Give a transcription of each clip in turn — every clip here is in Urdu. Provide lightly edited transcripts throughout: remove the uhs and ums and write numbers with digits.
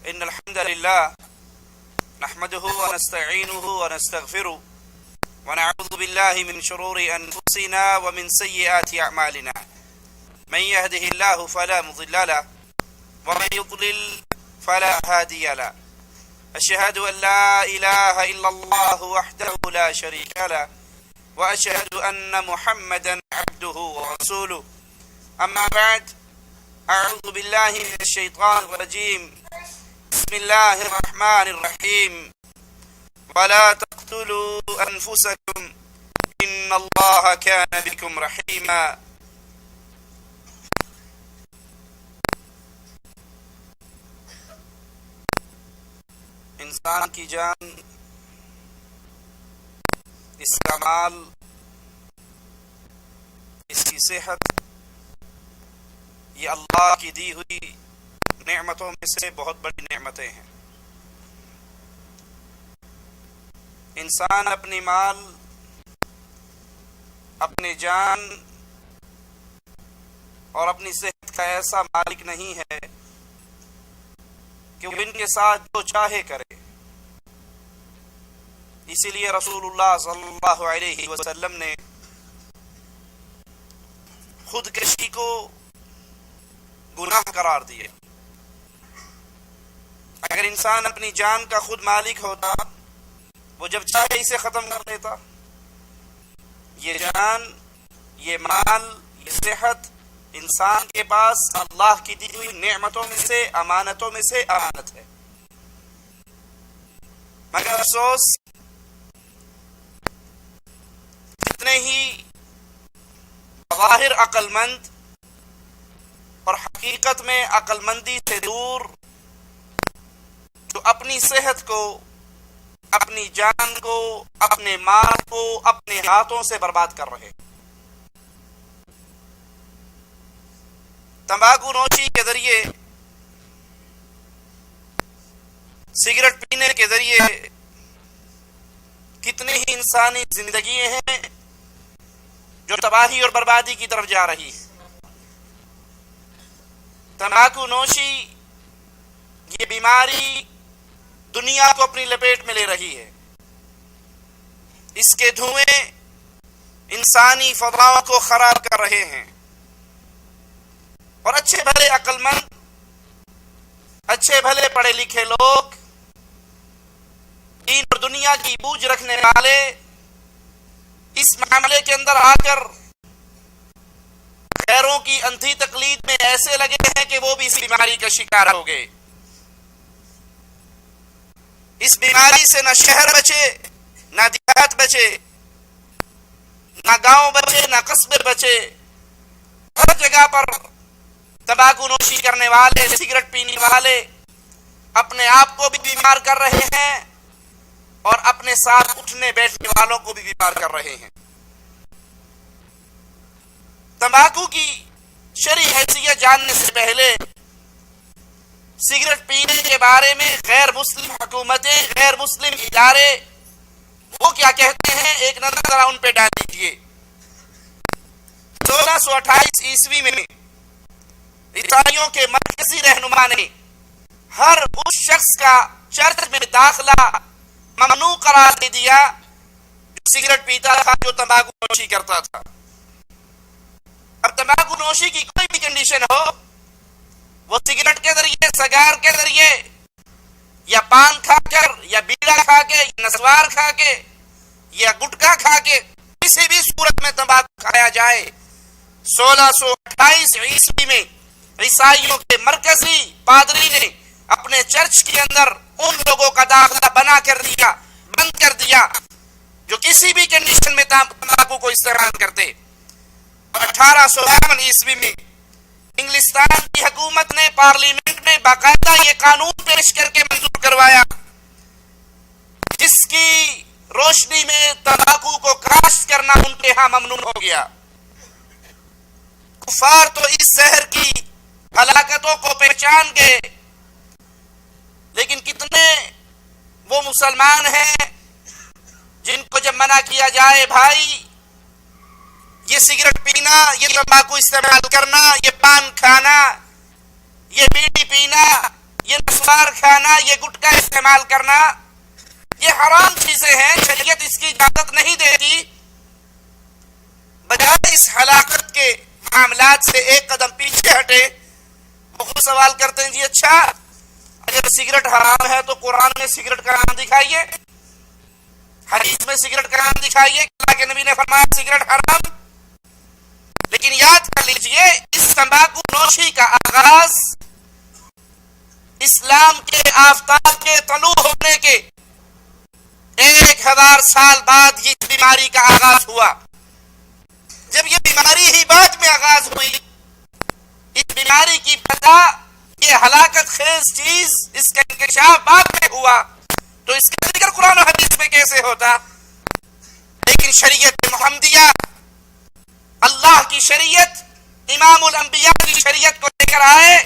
إن الحمد لله نحمده ونستعينه ونستغفره ونعوذ بالله من شرور أنفسنا ومن سيئات أعمالنا من يهده الله فلا مضل له ومن يضلل فلا هادي له أشهد أن لا إله إلا الله وحده لا شريك له وأشهد أن محمدا عبده ورسوله أما بعد أعوذ بالله من الشيطان الرجيم بسم الله الرحمن الرحيم ولا تقتلوا أنفسكم إن الله كان بكم رحيما. انسان کی جان، اس کا مال، اس کی صحت یہ اللہ کی دی ہوئی نعمتوں میں سے بہت بڑی نعمتیں ہیں. انسان اپنی مال، اپنی جان اور اپنی صحت کا ایسا مالک نہیں ہے کہ وہ ان کے ساتھ جو چاہے کرے. اسی لیے رسول اللہ صلی اللہ علیہ وسلم نے خودکشی کو گناہ قرار دیے. اگر انسان اپنی جان کا خود مالک ہوتا وہ جب چاہے اسے ختم کر دیتا. یہ جان، یہ مال، یہ صحت انسان کے پاس اللہ کی دی ہوئی نعمتوں میں سے، امانتوں میں سے امانت ہے. مگر افسوس جتنے ہی ظاہر عقل مند اور حقیقت میں عقل مندی سے دور جو اپنی صحت کو، اپنی جان کو، اپنے مال کو اپنے ہاتھوں سے برباد کر رہے، تمباکو نوشی کے ذریعے، سگریٹ پینے کے ذریعے کتنے ہی انسانی زندگی ہیں جو تباہی اور بربادی کی طرف جا رہی ہے. تمباکو نوشی یہ بیماری دنیا کو اپنی لپیٹ میں لے رہی ہے. اس کے دھوئیں انسانی فضاؤں کو خراب کر رہے ہیں اور اچھے بھلے عقل مند، اچھے بھلے پڑھے لکھے لوگ، دین اور دنیا کی بوجھ رکھنے والے اس معاملے کے اندر آ کر غیروں کی اندھی تقلید میں ایسے لگے ہیں کہ وہ بھی اس بیماری کا شکار ہو گئے. اس بیماری سے نہ شہر بچے، نہ دیہات بچے، نہ گاؤں بچے، نہ قصبے بچے. ہر جگہ پر تمباکو نوشی کرنے والے، سگریٹ پینے والے اپنے آپ کو بھی بیمار کر رہے ہیں اور اپنے ساتھ اٹھنے بیٹھنے والوں کو بھی بیمار کر رہے ہیں. تمباکو کی شرعی حیثیت جاننے سے پہلے سگریٹ پینے کے بارے میں غیر مسلم حکومتیں، غیر مسلم ادارے وہ کیا کہتے ہیں ایک نظر ذرا ان پہ ڈال دیجیے. 1628 عیسوی میں عیسائیوں کے مرکزی رہنما نے ہر اس شخص کا چرچ میں داخلہ ممنوع قرار دے دیا جو سگریٹ پیتا تھا، جو تمباکو نوشی کرتا تھا. اب تمباکو نوشی کی کوئی بھی کنڈیشن ہو، وہ سگریٹ کے ذریعے، سگار کے ذریعے، یا پان کھا کر، یا بیڑا کھا کے، یا نسوار کھا کے، یا گٹکا کھا کے، کسی بھی صورت میں تمباکو کھایا جائے. 1628 عیسوی میں عیسائیوں کے مرکزی پادری نے اپنے چرچ کے اندر ان لوگوں کا داخلہ بند کر دیا جو کسی بھی کنڈیشن میں تمباکو کو استعمال کرتے. 1852 عیسوی میں انگلستان کی حکومت نے پارلیمنٹ میں باقاعدہ یہ قانون پیش کر کے منظور کروایا جس کی روشنی میں تمباکو کو کاشت کرنا ان کے ہاں ممنوع ہو گیا. کفار تو اس زہر کی ہلاکتوں کو پہچان گئے، لیکن کتنے وہ مسلمان ہیں جن کو جب منع کیا جائے بھائی یہ سگریٹ پینا، یہ تمباکو استعمال کرنا، یہ پان کھانا، یہ بیڑی پینا، یہ نسوار کھانا، یہ گٹکا استعمال کرنا، یہ حرام چیزیں ہیں، شریعت اس کی اجازت نہیں دیتی. بجائے اس ہلاکت کے معاملات سے ایک قدم پیچھے ہٹے. وہ خود سوال کرتے ہیں جی اچھا اگر سگریٹ حرام ہے تو قرآن میں سگریٹ کا نام دکھائیے، حدیث میں سگریٹ کا نام دکھائیے، اللہ کے نبی نے فرمایا سگریٹ حرام. لیکن یاد کر لیجئے اس تمباکو نوشی کا آغاز اسلام کے آفتاب کے طلوع ہونے کے 1000 سال بعد یہ بیماری کا آغاز ہوا. جب یہ بیماری ہی بعد میں آغاز ہوئی، اس بیماری کی ابتدا یہ ہلاکت خیز چیز اس کا انکشاف بعد میں ہوا، تو اس کا ذکر قرآن و حدیث میں کیسے ہوتا؟ لیکن شریعت محمدیہ، اللہ کی شریعت، امام الانبیاء کی شریعت کو لے کر آئے.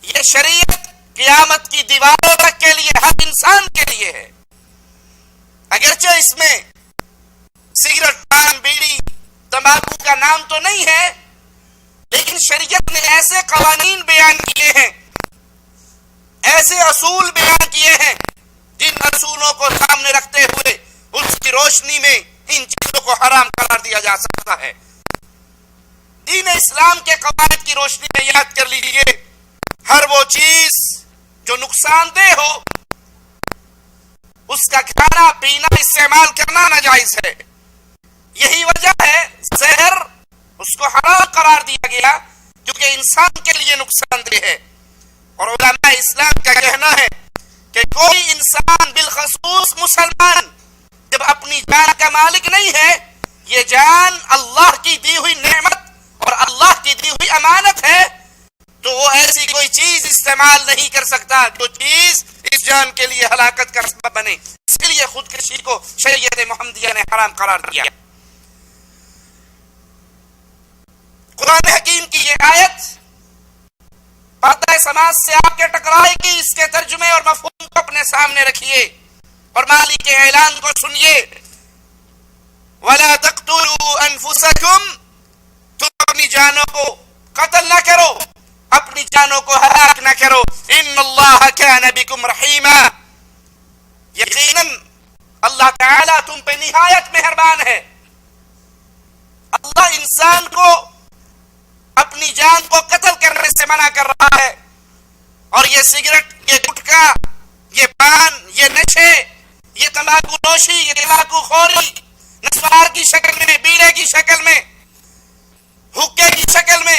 یہ شریعت قیامت کی دیواروں تک کے لیے، ہر انسان کے لیے ہے. اگرچہ اس میں سگریٹ، پان، بیڑی، تمباکو کا نام تو نہیں ہے، لیکن شریعت نے ایسے قوانین بیان کیے ہیں، ایسے اصول بیان کیے ہیں، جن اصولوں کو سامنے رکھتے ہوئے اس کی روشنی میں ان چیزوں کو حرام قرار دیا جا سکتا ہے. دین اسلام کے قواعد کی روشنی میں یاد کر لیجئے، ہر وہ چیز جو نقصان دہ ہو اس کا کھانا، پینا، استعمال کرنا ناجائز ہے. یہی وجہ ہے زہر اس کو حرام قرار دیا گیا، کیونکہ انسان کے لیے نقصان دہ ہے. اور علماء اسلام کا کہنا ہے کہ کوئی انسان بالخصوص مسلمان جب اپنی جان کا مالک نہیں ہے، یہ جان اللہ کی دی ہوئی نعمت اور اللہ کی دی ہوئی امانت ہے، تو وہ ایسی کوئی چیز استعمال نہیں کر سکتا جو چیز اس جان کے لیے ہلاکت کا سبب بنے. اس لیے خودکشی کو شریعت محمدیہ نے حرام قرار دیا. قرآن حکیم کی یہ آیت پردہ سماج سے آپ کے ٹکرائے گی. اس کے ترجمے اور مفہوم کو اپنے سامنے رکھیے اور مالک کے اعلان کو سنیے. وَلَا تَقْتُلُوا أَنفُسَكُمْ، تم اپنی جانوں کو قتل نہ کرو، اپنی جانوں کو ہلاک نہ کرو. إِنَّ اللَّهَ كَانَ بِكُمْ رَحِيمًا، یقیناً اللہ تعالیٰ تم پہ نہایت مہربان ہے. اللہ انسان کو اپنی جان کو قتل کرنے سے منع کر رہا ہے. اور یہ سگریٹ، یہ گٹکا، یہ پان، یہ نشے، یہ تمباکو نوشی، یہ تمباکو خوری، نسوار کی شکل میں، بیڑے کی شکل میں، حکے کی شکل میں،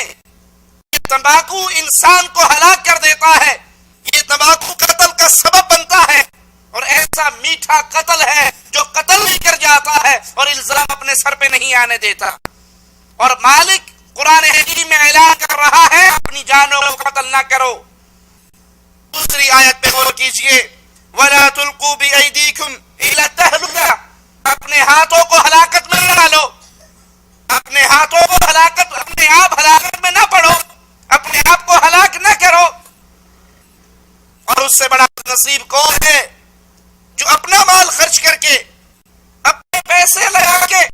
یہ تمباکو انسان کو ہلاک کر دیتا ہے. یہ تمباکو قتل کا سبب بنتا ہے، اور ایسا میٹھا قتل ہے جو قتل نہیں کر جاتا ہے اور الزام اپنے سر پہ نہیں آنے دیتا. اور مالک قرآن حکیم میں اعلان کر رہا ہے اپنی جانوں کو قتل نہ کرو. دوسری آیت پہ غور کیجئے، وَلَا تُلْقُوا بِأَيْدِيكُمْ إِلَى التَّهْلُكَةِ، اپنے ہاتھوں کو ہلاکت میں نہ ڈالو، اپنے ہاتھوں کو ہلاکت، اپنے آپ ہلاکت میں نہ پڑو، اپنے آپ کو ہلاک نہ کرو. اور اس سے بڑا نصیب کون ہے جو اپنا مال خرچ کر کے، اپنے پیسے لگا کے،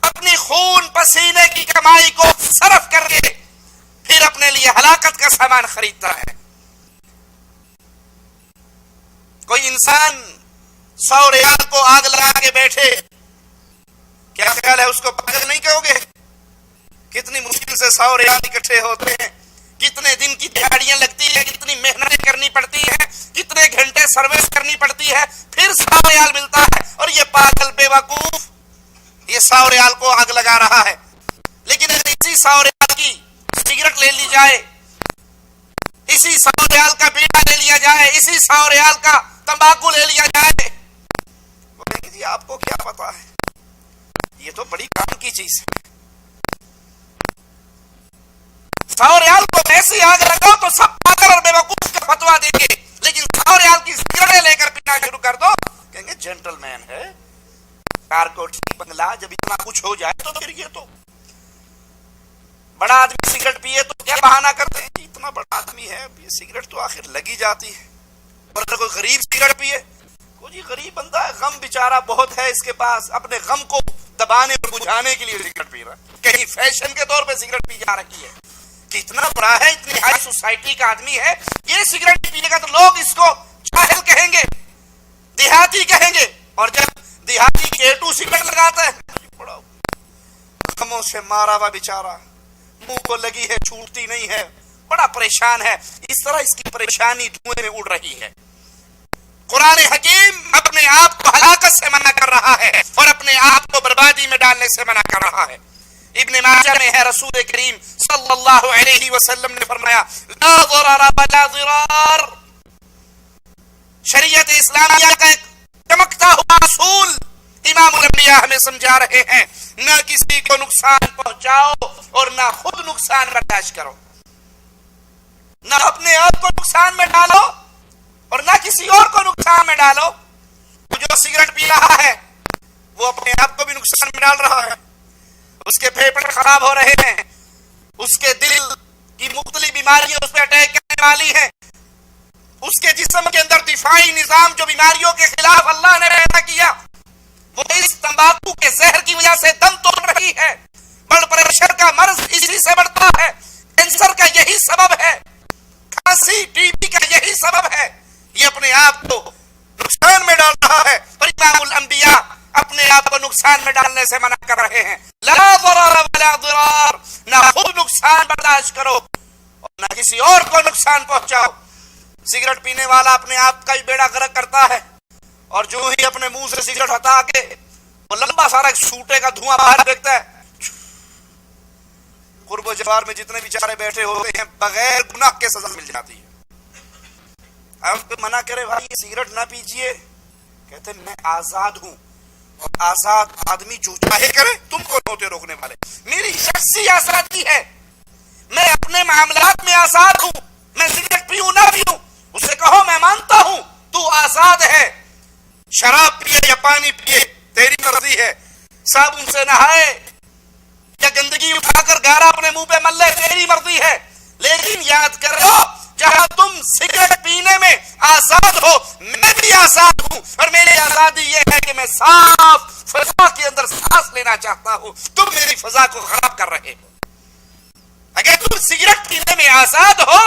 اپنی خون پسینے کی کمائی کو صرف کر کے پھر اپنے لیے ہلاکت کا سامان خریدتا ہے. کوئی انسان 100 ریال کو آگ لگا کے بیٹھے، کیا خیال ہے اس کو پاگل نہیں کہو گے؟ کتنی مشکل سے 100 ریال اکٹھے ہوتے ہیں، کتنے دن کی دیہاڑیاں لگتی ہیں، کتنی محنتیں کرنی پڑتی ہیں، کتنے گھنٹے سروس کرنی پڑتی ہے، پھر 100 ریال ملتا ہے. اور یہ پاگل بے وقوف یہ 100 ریال کو آگ لگا رہا ہے. لیکن اگر اسی 100 ریال کی سگریٹ لے لی جائے، اسی 100 ریال کا بیڑا لے لیا جائے، اسی 100 ریال کا تمباکو لے لیا جائے، وہ کہیں گے جی آپ کو کیا پتا ہے، یہ تو بڑی کام کی چیز ہے. 100 ریال کو ایسی آگ لگاؤ تو سب پاگل اور بے وقوف کا فتوا دیں گے. لیکن 100 ریال کی سگریٹیں لے کر پینا شروع کر دو، کہیں گے جینٹل مین ہے، کار کوٹھی بنگلہ، جب اتنا کچھ ہو جائے تو پھر یہ تو بڑا آدمی سگریٹ پیے تو کیا بہانہ کرتے ہیں، اتنا بڑا آدمی ہے، یہ سگریٹ تو آخر لگی جاتی ہے. اور اگر کوئی غریب سگریٹ پیے، کوئی جی غریب بندہ ہے، غم بیچارہ بہت ہے اس کے پاس، اپنے غم کو دبانے اور بجھانے کے لیے سگریٹ پی رہا ہے، کہیں فیشن کے طور پہ سگریٹ پی جا رہی ہے، کتنا بڑا ہے، اتنی ہائی سوسائٹی کا آدمی ہے، یہ سگریٹ پینے کا تو لوگ اس کو جاہل کہیں گے، دیہاتی کہیں گے، اور جب دیہاتی کیٹو سگریٹ لگاتا ہے، غموں سے مارا ہوا بیچارہ، منہ کو لگی ہے، چھوٹتی نہیں ہے، بڑا پریشان ہے، اس طرح اس کی پریشانی دھوئیں میں اڑ رہی ہے۔ قرآن حکیم اپنے آپ کو ہلاکت سے منع کر رہا ہے اور اپنے آپ کو بربادی میں ڈالنے سے منع کر رہا ہے۔ ابن ماجہ میں ہے، رسول کریم صلی اللہ علیہ وسلم نے فرمایا لا ضرر ولا ضرار۔ شریعت اسلامیہ کا ایک چمکتا ہوا اصول امام الانبیاء ہمیں سمجھا رہے ہیں، نہ کسی کو نقصان پہنچاؤ اور نہ خود نقصان برداشت کرو، نہ اپنے آپ کو نقصان میں ڈالو اور نہ کسی اور کو نقصان میں ڈالو۔ جو سگریٹ پی رہا ہے وہ اپنے آپ کو بھی نقصان میں ڈال رہا ہے، اس کے پھیپھڑے خراب ہو رہے ہیں، اس کے دل کی مختلف بیماریاں اس پہ اٹیک کرنے والی ہیں، اس کے جسم کے اندر دفاعی نظام جو بیماریوں کے خلاف اللہ نے پیدا کیا وہ اس تمباکو کے زہر کی وجہ سے دم توڑ رہی ہے۔ بلڈ پریشر کا مرض اسی سے بڑھتا ہے، کینسر کا یہی سبب ہے، کھانسی ٹی بی کا یہی سبب ہے، یہ اپنے آپ کو نقصان میں ڈال رہا ہے۔ اور امام الانبیاء اپنے آپ کو نقصان میں ڈالنے سے منع کر رہے ہیں، لا ضرر ولا ضرار، نہ خود نقصان برداشت کرو اور نہ کسی اور کو نقصان پہنچاؤ۔ سگریٹ پینے والا اپنے آپ کا ہی بیڑا غرق کرتا ہے، اور جو ہی اپنے منہ سے سگریٹ ہٹا کے وہ لمبا سارا ایک سوٹے کا دھواں باہر دیکھتا ہے، قرب و جوار میں جتنے بیچارے بیٹھے ہوتے ہیں بغیر گناہ کے سزا مل جاتی ہے۔ اب منع کرے بھائی سگریٹ نہ پیجئے، کہتے ہیں میں آزاد ہوں، اور آزاد آدمی جو چاہے کرے، تم کون ہوتے روکنے والے؟ میری شخصی آزادی ہے، میں اپنے معاملات میں آزاد ہوں، میں سگریٹ پیوں نہ پیوں، اسے کہو میں مانتا ہوں تو آزاد ہے، شراب پیے یا پانی پیے تیری مرضی ہے، صابن سے نہائے یا گندگی اٹھا کر گارا اپنے منہ پہ مل لے تیری مرضی ہے، لیکن یاد کرو جہاں تم سگریٹ پینے میں آزاد ہو میں بھی آزاد ہوں، اور میری آزادی یہ ہے کہ میں صاف فضا کے اندر سانس لینا چاہتا ہوں، تم میری فضا کو خراب کر رہے ہو۔ اگر تم سگریٹ پینے میں آزاد ہو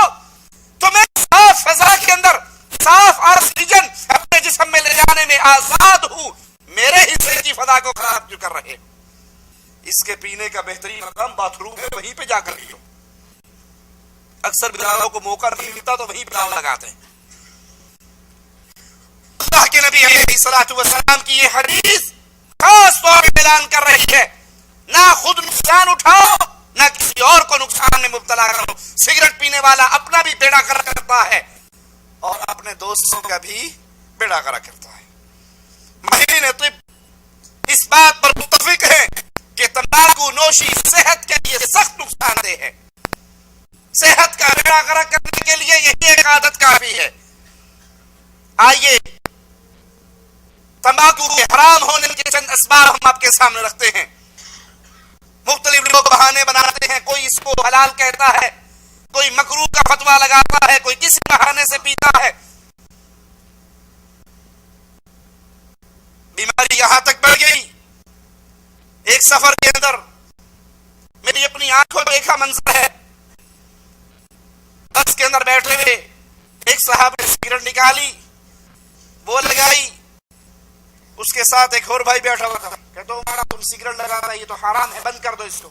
تو میں صاف فضا کے اندر صاف آکسیجن اپنے جسم میں لے جانے میں آزاد ہوں، میرے حصے کی فضا کو خراب کیوں کر رہے ہو؟ اس کے پینے کا بہترین مقام باتھ روم ہے، وہیں پہ جا کر پیو۔ اکثر بلالوں کو موقع نہیں ملتا تو وہیں بلال لگاتے ہیں۔ اللہ کے نبی علیہ الصلوۃ والسلام کی یہ حدیث خاص طور پر اعلان کر رہی ہے، نہ خود نقصان اٹھاؤ نہ کسی اور کو نقصان میں مبتلا کرو۔ سگریٹ پینے والا اپنا بھی بیڑا غرق کرتا ہے اور اپنے دوستوں کا بھی بیڑا غرق کرتا ہے۔ ماہرین طب اس بات پر متفق ہے کہ تمباکو نوشی صحت کے لیے سخت نقصان دہ ہے، صحت کا بیڑا غرق کرنے کے لیے یہی ایک عادت کافی ہے۔ آئیے تمباکو کے حرام ہونے کے چند اسباب ہم آپ کے سامنے رکھتے ہیں۔ مختلف لوگ بہانے بناتے ہیں، کوئی اس کو حلال کہتا ہے، کوئی مکروہ کا فتویٰ لگاتا ہے، کوئی کسی بہانے سے پیتا ہے۔ بیماری یہاں تک بڑھ گئی، ایک سفر کے اندر میری اپنی آنکھوں میں دیکھا منظر ہے، بس کے اندر بیٹھے ہوئے ایک صاحب نے سگریٹ نکالی، وہ لگائی، اس کے ساتھ ایک اور بھائی بیٹھا ہوا تھا، کہتا ہمارا تم سگریٹ لگا رہا ہے، یہ تو حرام ہے، بند کر دو اس کو۔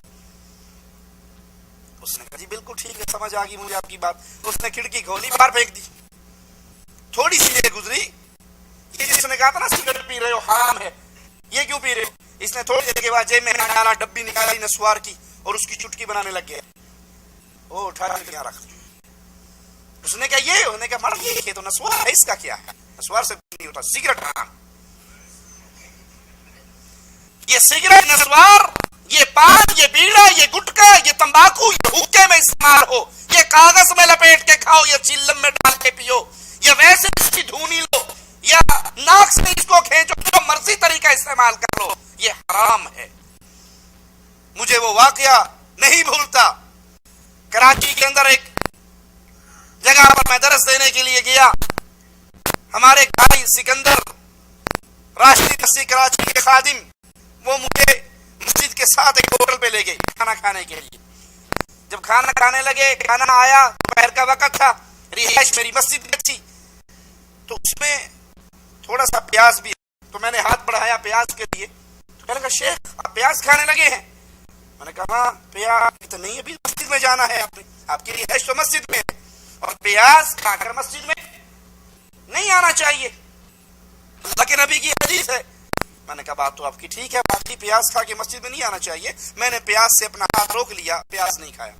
اس نے کہا جی بالکل ٹھیک ہے، سمجھ آ گئی مجھے آپ کی بات۔ اس نے کھڑکی کھولی، باہر پھینک دی، تھوڑی سی دیر گزری، یہ جس نے کہا تھا نا سگریٹ پی رہے ہو حرام ہے، یہ کیوں پی رہے ہو؟ اس نے تھوڑی دیر کے بعد جیب میں ڈالا، ڈبی نکالی نسوار کی اور اس کی چٹکی بنانے لگ گیا، وہ اٹھا کے یہاں رکھ دی۔ اس نے کہا یہ، انہوں نے کہا مر یہ تو نسوار ہے، اس کا کیا ہے؟ نسوار سے نہیں ہوتا، سگریٹ حرام۔ یہ سگریٹ، نسوار، یہ پان، یہ بیڑا، یہ گٹکا، یہ تمباکو، یہ حقے میں استعمال ہو، یہ کاغذ میں لپیٹ کے کھاؤ، یا چیلم میں ڈال کے پیو، یا ویسے اس کی دھونی لو، یا ناک سے اس کو کھینچو، جو مرضی طریقہ استعمال کر لو، یہ حرام ہے۔ مجھے وہ واقعہ نہیں بھولتا، کراچی کے اندر ایک جگہ پر میں درس دینے کے لیے گیا، ہمارے بھائی سکندر راشدی بستی کراچی کے خادم، وہ مجھے مسجد کے ساتھ ایک ہوٹل پہ لے گئے کھانا کھانے کے لیے۔ جب کھانا کھانے لگے، کھانا آیا، دوپہر کا وقت تھا، رہائش میری مسجد میں تھی، تو اس میں تھوڑا سا پیاز بھی، تو میں نے ہاتھ بڑھایا پیاز کے لیے، تو کہنے لگا شیخ آپ پیاز کھانے لگے ہیں؟ میں نے کہا ہاں پیاز تو نہیں، ابھی مسجد میں جانا ہے، آپ کی رہائش تو مسجد میں ہے، اور پیاز کھا کر مسجد میں نہیں آنا چاہیے، اللہ کے نبی کی حدیث ہے۔ میں نے کہا بات تو آپ کی ٹھیک ہے، باقی پیاز کھا کے مسجد میں نہیں آنا چاہیے، میں نے پیاز سے اپنا ہاتھ روک لیا، پیاز نہیں کھایا۔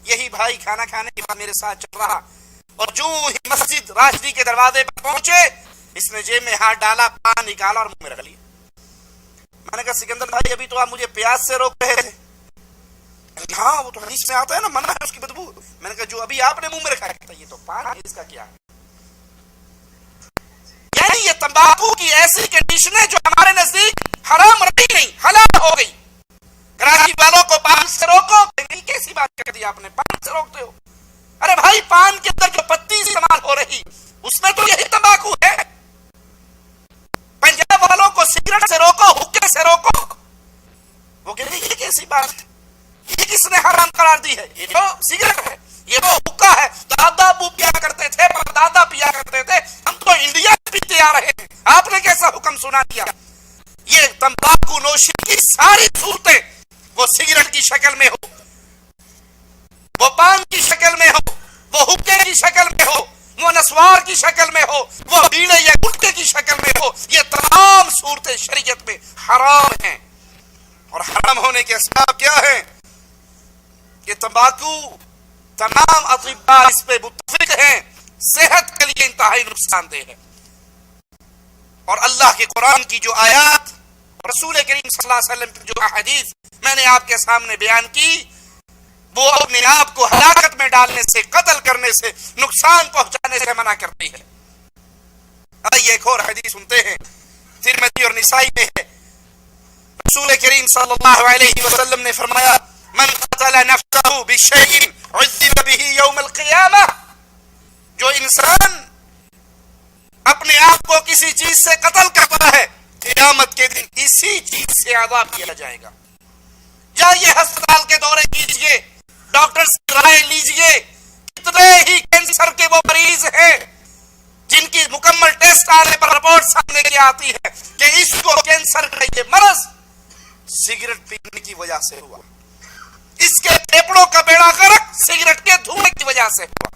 یہی بھائی کھانا کھانے کے بعد میرے ساتھ چل رہا، اور جو ہی مسجد راشدی کے دروازے پر پہنچے، اس نے جیب میں ہاتھ ڈالا، پان نکالا اور منہ میں رکھ لیا۔ میں نے کہا سکندر بھائی ابھی تو آپ مجھے پیاز سے روک رہے تھے۔ ہاں وہ تو حدیث میں آتا ہے نا، منع ہے اس کی بدبو۔ میں نے کہا جو ابھی آپ نے منہ میں رکھا ہے یہ تو پان ہے، اس کا کیا ہے؟ یعنی یہ تمباکو کی ایسی کنڈیشن ہے جو ہمارے نزدیک حرام رہی نہیں، حلال ہو گئی۔ کراچی والوں کو پان سے روکو، کیسی بات کر دی آپ نے، پان سے روکتے ہو؟ ارے بھائی پان کے اندر جو پتی استعمال ہو رہی اس میں تو یہی تمباکو ہے۔ پنجاب والوں کو سگریٹ سے روکو، حکے سے روکو، وہ کہتے ہیں یہ کیسی بات ہے، یہ کس نے حرام قرار دی ہے؟ یہ تو سگریٹ ہے، یہ تو حکا ہے، دادا ابو پیا کرتے تھے، دادا پیا کرتے تھے، ہم تو انڈیا پیتے آ رہے ہیں، آپ نے کیسا حکم سنا دیا؟ یہ تمباکو نوشی کی ساری صورتیں، وہ سگریٹ کی شکل میں ہو، وہ پان کی شکل میں ہو، وہ حکے کی شکل میں ہو، وہ نسوار کی شکل میں ہو، وہ بیڑے یا گٹکے کی شکل میں ہو، یہ تمام صورتیں شریعت میں حرام ہیں۔ اور حرام ہونے کے اسباب کیا ہیں؟ کہ تمباکو، تمام اطباء اس پہ متفق ہیں، صحت کے لیے انتہائی نقصان دہ ہے۔ اور اللہ کے قرآن کی جو آیات، رسول کریم صلی اللہ علیہ وسلم کی جو احادیث میں نے آپ کے سامنے بیان کی، وہ اپنے آپ کو ہلاکت میں ڈالنے سے، قتل کرنے سے، نقصان پہنچانے سے منع کرتی ہے۔ آئیے ایک اور حدیث سنتے ہیں، ترمذی اور نسائی میں ہے۔ رسول کریم صلی اللہ علیہ وسلم نے فرمایا من قتل نفسه بشيء عذب به يوم القيامة، جو انسان اپنے آپ کو کسی چیز سے قتل کرتا ہے، قیامت کے دن اسی چیز سے عذاب کیا جائے گا۔ جائیے ہسپتال کے دورے کیجئے، ڈاکٹر سے رائے لیجئے، کتنے ہی کینسر کے وہ مریض ہیں جن کی مکمل ٹیسٹ آنے پر رپورٹ سامنے کی آتی ہے کہ اس کو کینسر کا یہ مرض سگریٹ پینے کی وجہ سے ہوا، اس کے پھیپڑوں کا بیڑا غرق سگریٹ کے دھوئیں کی وجہ سے ہوا۔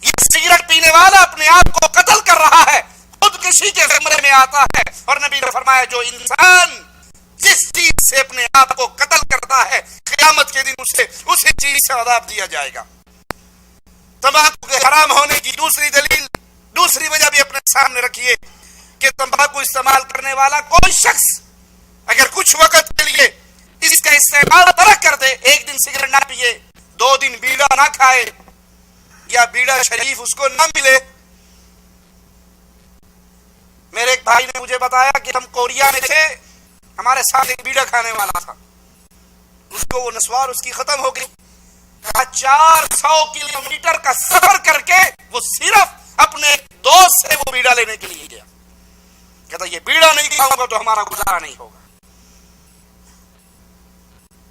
یہ سگریٹ پینے والا اپنے آپ کو قتل کر رہا ہے، خودکشی کے زمرے میں آتا ہے، اور نبی نے فرمایا جو انسان جس چیز سے اپنے آپ کو قتل کرتا ہے، قیامت کے دن اسے اسی چیز سے عذاب دیا جائے گا۔ تمباکو کے حرام ہونے کی دوسری دلیل، دوسری وجہ بھی اپنے سامنے رکھیے کہ تمباکو استعمال کرنے والا کوئی شخص اگر کچھ وقت کے لیے اس کا استعمال ترک کر دے، ایک دن سگریٹ نہ پیے، 2 دن بیڑا نہ کھائے، یا بیڑا شریف اس کو نہ ملے۔ میرے ایک بھائی نے مجھے بتایا کہ ہم کوریا میں تھے، ہمارے ساتھ ایک بیڑا کھانے والا تھا، اس کو وہ نسوار اس کی ختم ہو گئی، 400 کلومیٹر کا سفر کر کے وہ صرف اپنے دوست سے وہ بیڑا لینے کے لیے گیا، کہتا یہ بیڑا نہیں کھاؤں گا تو ہمارا گزارا نہیں ہوگا۔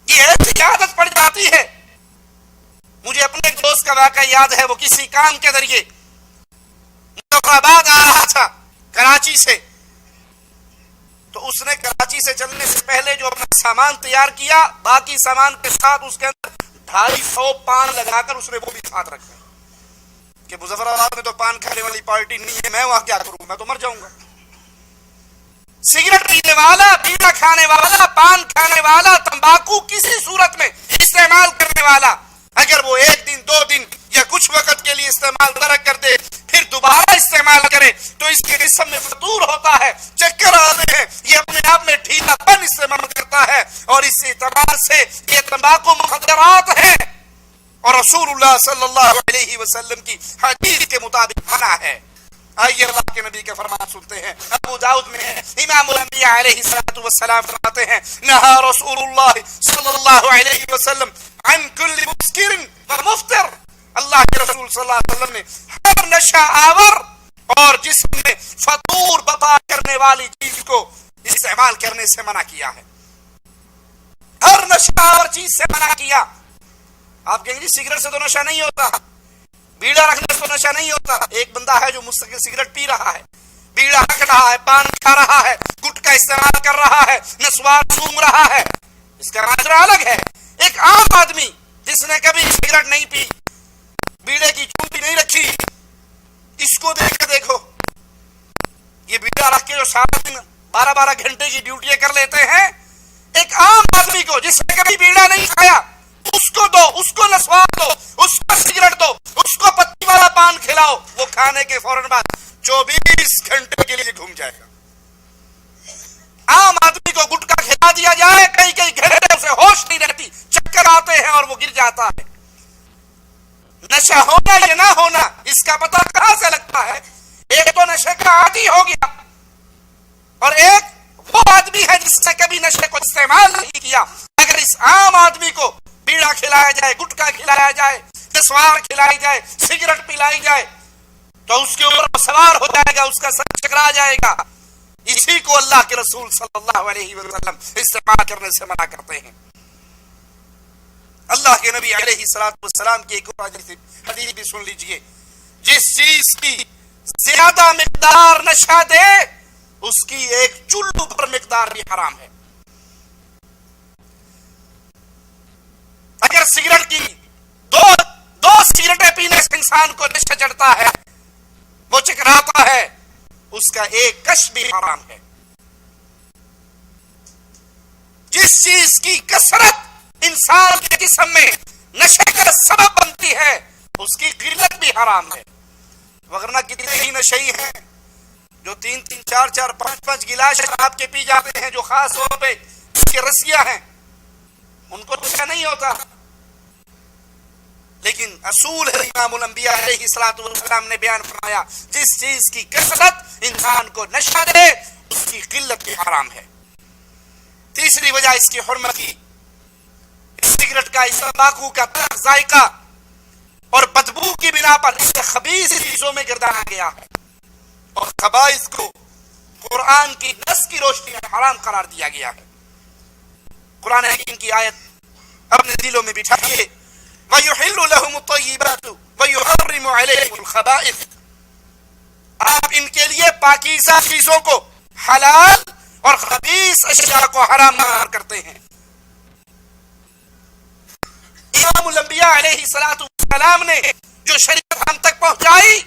یہ ایسی عادت پڑ جاتی ہے۔ مجھے اپنے ایک دوست کا واقعہ یاد ہے، وہ کسی کام کے ذریعے مظفر آباد آ رہا تھا کراچی سے، تو اس نے کراچی سے چلنے سے پہلے جو اپنا سامان تیار کیا، باقی سامان کے ساتھ اس کے اندر 250 پان لگا کر اس نے وہ بھی ساتھ رکھا کہ مظفر آباد میں تو پان کھانے والی پارٹی نہیں ہے، میں وہاں کیا کروں، میں تو مر جاؤں گا۔ سگریٹ پینے والا، بیڑا کھانے والا، پان کھانے والا، تمباکو کسی صورت میں استعمال کرنے والا، اگر وہ 1 دن 2 دن یا کچھ وقت کے لیے استعمال ترک کر دے، پھر دوبارہ استعمال کرے تو اس کے جسم میں فطور ہوتا ہے، چکر آتے ہیں، یہ اپنے آپ میں ڈھیلا پن استعمال کرتا ہے، اور اس اعتبار سے یہ تمباکو مخدرات ہے، اور رسول اللہ صلی اللہ علیہ وسلم کی حدیث کے مطابق منع ہے۔ آئیے اللہ کے نبی کے فرمان سنتے ہیں، ابو داؤد میں ہے، امام الانبیاء علیہ السلام فرماتے ہیں نہا رسول اللہ صلی اللہ علیہ وسلم عن کل مسکر و مفتر، اللہ کے رسول صلی اللہ علیہ وسلم نے ہر نشہ آور اور جسم میں فطور بپا کرنے والی چیز کو استعمال کرنے سے منع کیا ہے، ہر نشہ آور چیز سے منع کیا۔ آپ کہیں گے سگریٹ سے تو نشہ نہیں ہوتا، بیڑا رکھنے سے تو نشہ نہیں ہوتا. ایک بندہ ہے جو مستقل سگریٹ پی رہا ہے، بیڑا رکھ رہا ہے، پان کھا رہا ہے، گٹکا استعمال کر رہا ہے، نسوار سونگ رہا ہے، اس کا ماجرا الگ ہے. ایک عام آدمی جس نے کبھی سگریٹ نہیں پی، بیڑے کی چوب بھی نہیں رکھی، اس کو دیکھ کے دیکھو، یہ بیڑا رکھ کے جو سارا دن 12 گھنٹے کی ڈیوٹیاں کر لیتے ہیں، ایک عام آدمی کو جس نے کبھی بیڑا نہیں کھایا، اس کو دو، اس کو نسوار دو، اس کو سگریٹ دو، اس کو پتی والا پان کھلاؤ، وہ کھانے کے فوراً بعد 24 گھنٹے کے لیے گھوم جائے گا. عام آدمی کو گٹکا کھلا دیا جائے، کئی گھنٹے اسے ہوش نہیں رہتی، چکر آتے ہیں اور وہ گر جاتا ہے. نشہ ہونا یا نہ ہونا اس کا پتہ کہاں سے لگتا ہے؟ ایک تو نشے کا عادی ہو گیا، اور ایک وہ آدمی ہے جس نے کبھی نشے کو استعمال نہیں کیا. اگر اس عام آدمی کو بیڑا کھلایا جائے، گٹکا کھلایا جائے، نسوار کھلائی جائے، سگریٹ پلائی جائے، تو اس کے اوپر سوار ہو جائے گا، اس کا سر چکرا جائے گا. اسی کو اللہ کے رسول صلی اللہ علیہ وسلم استعمال کرنے سے منع کرتے ہیں. اللہ کے نبی علیہ السلام کی ایک اور حدیث بھی سن لیجئے، جس چیز کی زیادہ مقدار نشہ دے اس کی ایک چلو بھر مقدار بھی حرام ہے. اگر سگریٹ کی دو سگریٹیں پینے سے انسان کو نشہ چڑھتا ہے، وہ چکراتا ہے، اس کا ایک کش بھی حرام ہے. جس چیز کی کثرت انسان کے جسم میں نشے کا سبب بنتی ہے، اس کی قلت بھی حرام ہے. وگرنہ کتنے ہی نشئی ہیں جو 3 4 5 گلاس شراب کے پی جاتے ہیں، جو خاص طور پہ اس کی رسیاں ہیں، ان کو نشہ نہیں ہوتا. لیکن اصول ہے امام الانبیاء علیہ الصلوۃ والسلام نے بیان فرمایا، جس چیز کی کثرت انسان کو نشہ دے اس کی قلت بھی حرام ہے. تیسری وجہ اس کی حرمت کی، سگریٹ کا، اس تمباکو کا ذائقہ اور بدبو کی بنا پر اسے خبیث چیزوں میں گردانا گیا ہے، اور خبائث کو قرآن کی نص کی روشنی میں حرام قرار دیا گیا ہے. قرآن حکیم کی آیت اپنے دلوں میں بٹھائیے، وَيُحِلُّ لَهُمُ الطَّيِّبَاتُ وَيُحَرِّمُ عَلَيْهِمُ الْخَبَائِثَ. آپ ان کے لیے پاکیزہ چیزوں کو حلال اور خبیث اشیاء کو حرام قرار کرتے ہیں. امام الانبیاء علیہ السلام نے جو شریعت ہم تک پہنچائی،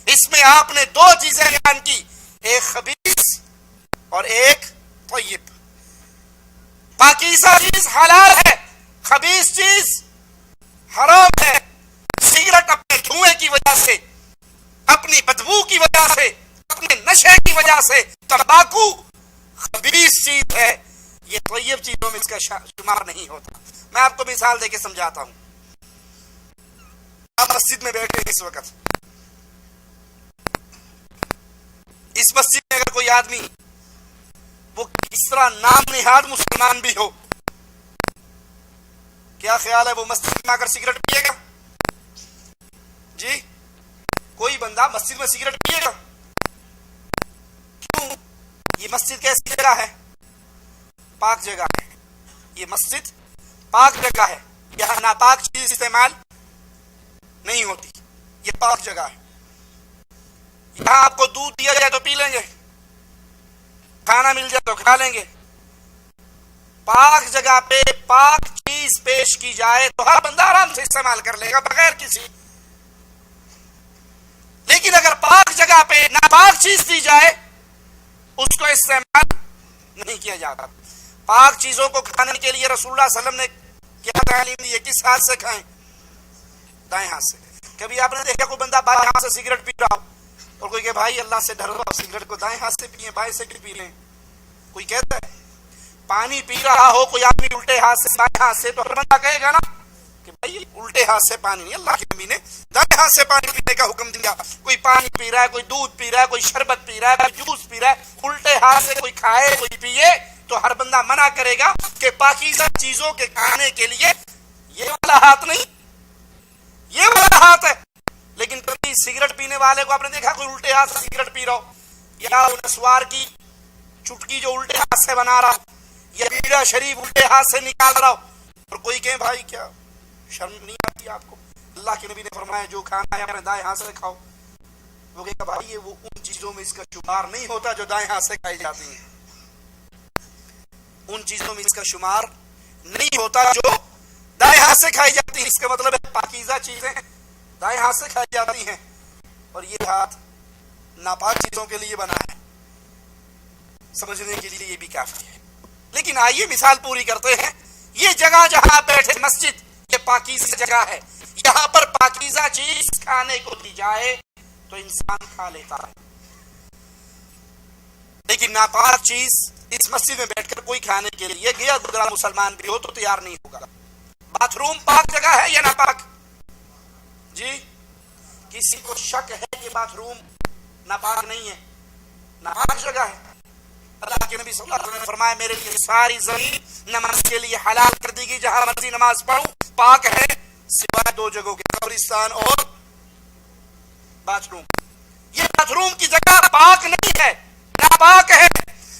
اس میں آپ نے 2 چیزیں بیان کی، ایک خبیث اور ایک طیب. پاکیزہ چیز حلال ہے، خبیث چیز حرام ہے. سگریٹ اپنے دھوئیں کی وجہ سے، اپنی بدبو کی وجہ سے، اپنے نشے کی وجہ سے، تمباکو خبیث چیز ہے، یہ طیب چیزوں میں اس کا شمار نہیں ہوتا. میں آپ کو مثال دے کے سمجھاتا ہوں. آپ مسجد میں بیٹھے ہیں اس وقت، اس مسجد میں اگر کوئی آدمی وہ اس طرح نام نہاد مسلمان بھی ہو، کیا خیال ہے وہ مسجد میں آ کر سگریٹ پیے گا؟ جی، کوئی بندہ مسجد میں سگریٹ پیے گا؟ کیوں؟ یہ مسجد کیسی جگہ ہے؟ پاک جگہ ہے. یہ مسجد پاک جگہ ہے، یہاں ناپاک چیز استعمال نہیں ہوتی، یہ پاک جگہ ہے. یہاں آپ کو دودھ دیا جائے تو پی لیں گے، کھانا مل جائے تو کھا لیں گے. پاک جگہ پہ پاک چیز پیش کی جائے تو ہر بندہ آرام سے استعمال کر لے گا بغیر کسی. لیکن اگر پاک جگہ پہ ناپاک چیز دی جائے اس کو استعمال نہیں کیا جاتا. پاک چیزوں کو کھانے کے لیے رسول اللہ صلی اللہ علیہ وسلم نے کیا تعلیم دی ہے؟ کس ہاتھ سے کھائیں؟ دائیں ہاتھ سے. کبھی آپ نے دیکھا کوئی بندہ بائیں ہاتھ سے سگریٹ پی رہا ہو اور کوئی کہ بھائی اللہ سے ڈرو، آپ سگریٹ کو دائیں ہاتھ سے پیئیں، بائیں سے پی لیں؟ کوئی کہتا ہے؟ پانی پی رہا ہو کوئی آدمی الٹے ہاتھ سے بائیں ہاتھ سے، تو ہر بندہ کہے گا نا کہ بھائی الٹے ہاتھ سے پانی نہیں، اللہ کے نبی نے دائیں ہاتھ سے پانی پینے کا حکم دیا. کوئی پانی پی رہا ہے، کوئی دودھ پی رہا ہے، کوئی شربت پی رہا ہے، کوئی جوس پی رہا ہے، الٹے ہاتھ سے کوئی کھائے کوئی پیے تو ہر بندہ منع کرے گا کہ پاکیزہ چیزوں کے کھانے کے لیے یہ والا ہاتھ نہیں، یہ والا ہاتھ ہے. لیکن کبھی سگریٹ پینے والے کو آپ نے دیکھا کوئی الٹے ہاتھ سے سگریٹ پی رہا ہو، یا نسوار کی چٹکی جو الٹے ہاتھ سے بنا رہا، یا بیڑا شریف الٹے ہاتھ سے نکال رہا ہو، اور کوئی کہے بھائی کیا شرم نہیں آتی چاہیے آپ کو. اللہ کے نبی نے فرمایا جو کھانا ہے اپنے دائیں ہاتھ سے کھاؤ. وہ کہا بھائی یہ وہ ان چیزوں میں اس کا شمار نہیں ہوتا جو دائیں ہاتھ سے کھائی جاتی ہیں. ان چیزوں میں اس کا شمار نہیں ہوتا جو دائیں ہاتھ سے کھائی جاتی ہیں. اس کا مطلب ہے پاکیزہ چیزیں دائیں ہاتھ سے کھائی جاتی ہیں اور یہ ہاتھ ناپاک چیزوں کے لیے بنا ہے. سمجھنے کے لیے یہ بھی کافی ہے. لیکن آئیے مثال پوری کرتے ہیں. یہ جگہ جہاں بیٹھے مسجد یہ پاکیزہ جگہ ہے. یہاں پر پاکیزہ چیز کھانے کو دی جائے تو انسان کھا لیتا ہے. لیکن ناپاک چیز اس مسجد میں بیٹھ کر کوئی کھانے کے لیے گیا گزرا مسلمان بھی ہو تو تیار نہیں ہوگا. باتھ روم پاک جگہ ہے یا ناپاک؟ جی کسی کو شک ہے کہ باتھ روم ناپاک نہیں ہے؟ ناپاک جگہ ہے. اللہ کے نبی صلی اللہ علیہ وسلم نے فرمایا میرے لیے ساری زمین نماز کے لیے حلال کر دی گئی. جہاں مرضی نماز پڑھوں پاک ہے سوائے دو جگہوں کے قبرستان اور باتھ روم. یہ باتھ روم کی جگہ پاک نہیں ہے ناپاک ہے.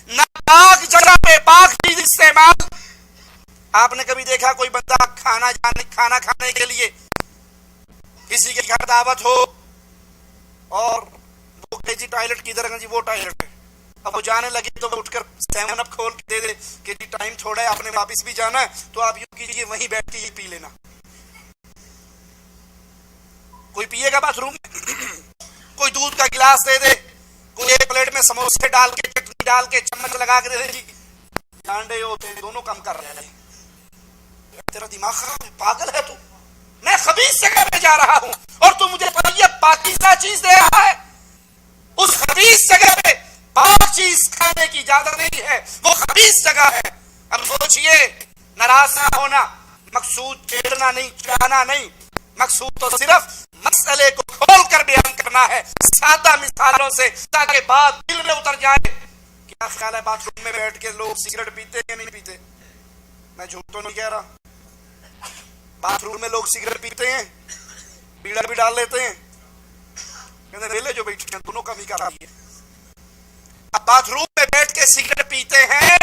ناپاک جگہ پہ پاک چیز استعمال. آپ نے کبھی دیکھا کوئی بندہ کھانا کھانے کے لیے کسی کے گھر دعوت ہو اور وہ کہے جی ٹوائلٹ کدھر ہے؟ جی وہ ٹوائلٹ ہے. اب وہ جانے لگے تو اٹھ کر 7 اپ کھول کے دے دے کہ جی ٹائم تھوڑا ہے آپ نے واپس بھی جانا ہے تو آپ یوں کیجیے وہیں بیٹھ کے یہ پی لینا. کوئی پیے گا باتھ روم میں؟ کوئی دودھ کا گلاس دے دے, کوئی ایک پلیٹ میں سموسے ڈال کے چٹنی ڈال کے چمچ لگا کے دے دے, جی ڈانڈے ہوتے دونوں کام کر رہے ہیں. تیرا دماغ خراب ہے, پاگل ہے تو. میں خبیث جگہ پہ جا رہا ہوں اور تو مجھے یہ پاکیزہ چیز دے رہا ہے. اس خبیث جگہ پہ پاک چیز کھانے کی اجازت نہیں ہے, وہ خبیث جگہ ہے. اب سوچئے, ناراض نہ ہونا, مقصود چھیڑنا نہیں چڑھانا نہیں, مقصود تو صرف مسئلے کو کھول کر بیان کرنا ہے سادہ مثالوں سے تاکہ بات دل میں اتر جائے. کیا خیال ہے باتھ روم میں بیٹھ کے لوگ سگریٹ پیتے ہیں یا نہیں پیتے؟ میں جھوٹ تو نہیں کہہ رہا. باتھ روم میں لوگ سگریٹ پیتے ہیں, بیڑا بھی ڈال لیتے ہیں. ویلے جو بیٹھے ہیں دونوں کم ہی کر رہی ہے. اب باتھ روم میں بیٹھ کے سگریٹ پیتے ہیں,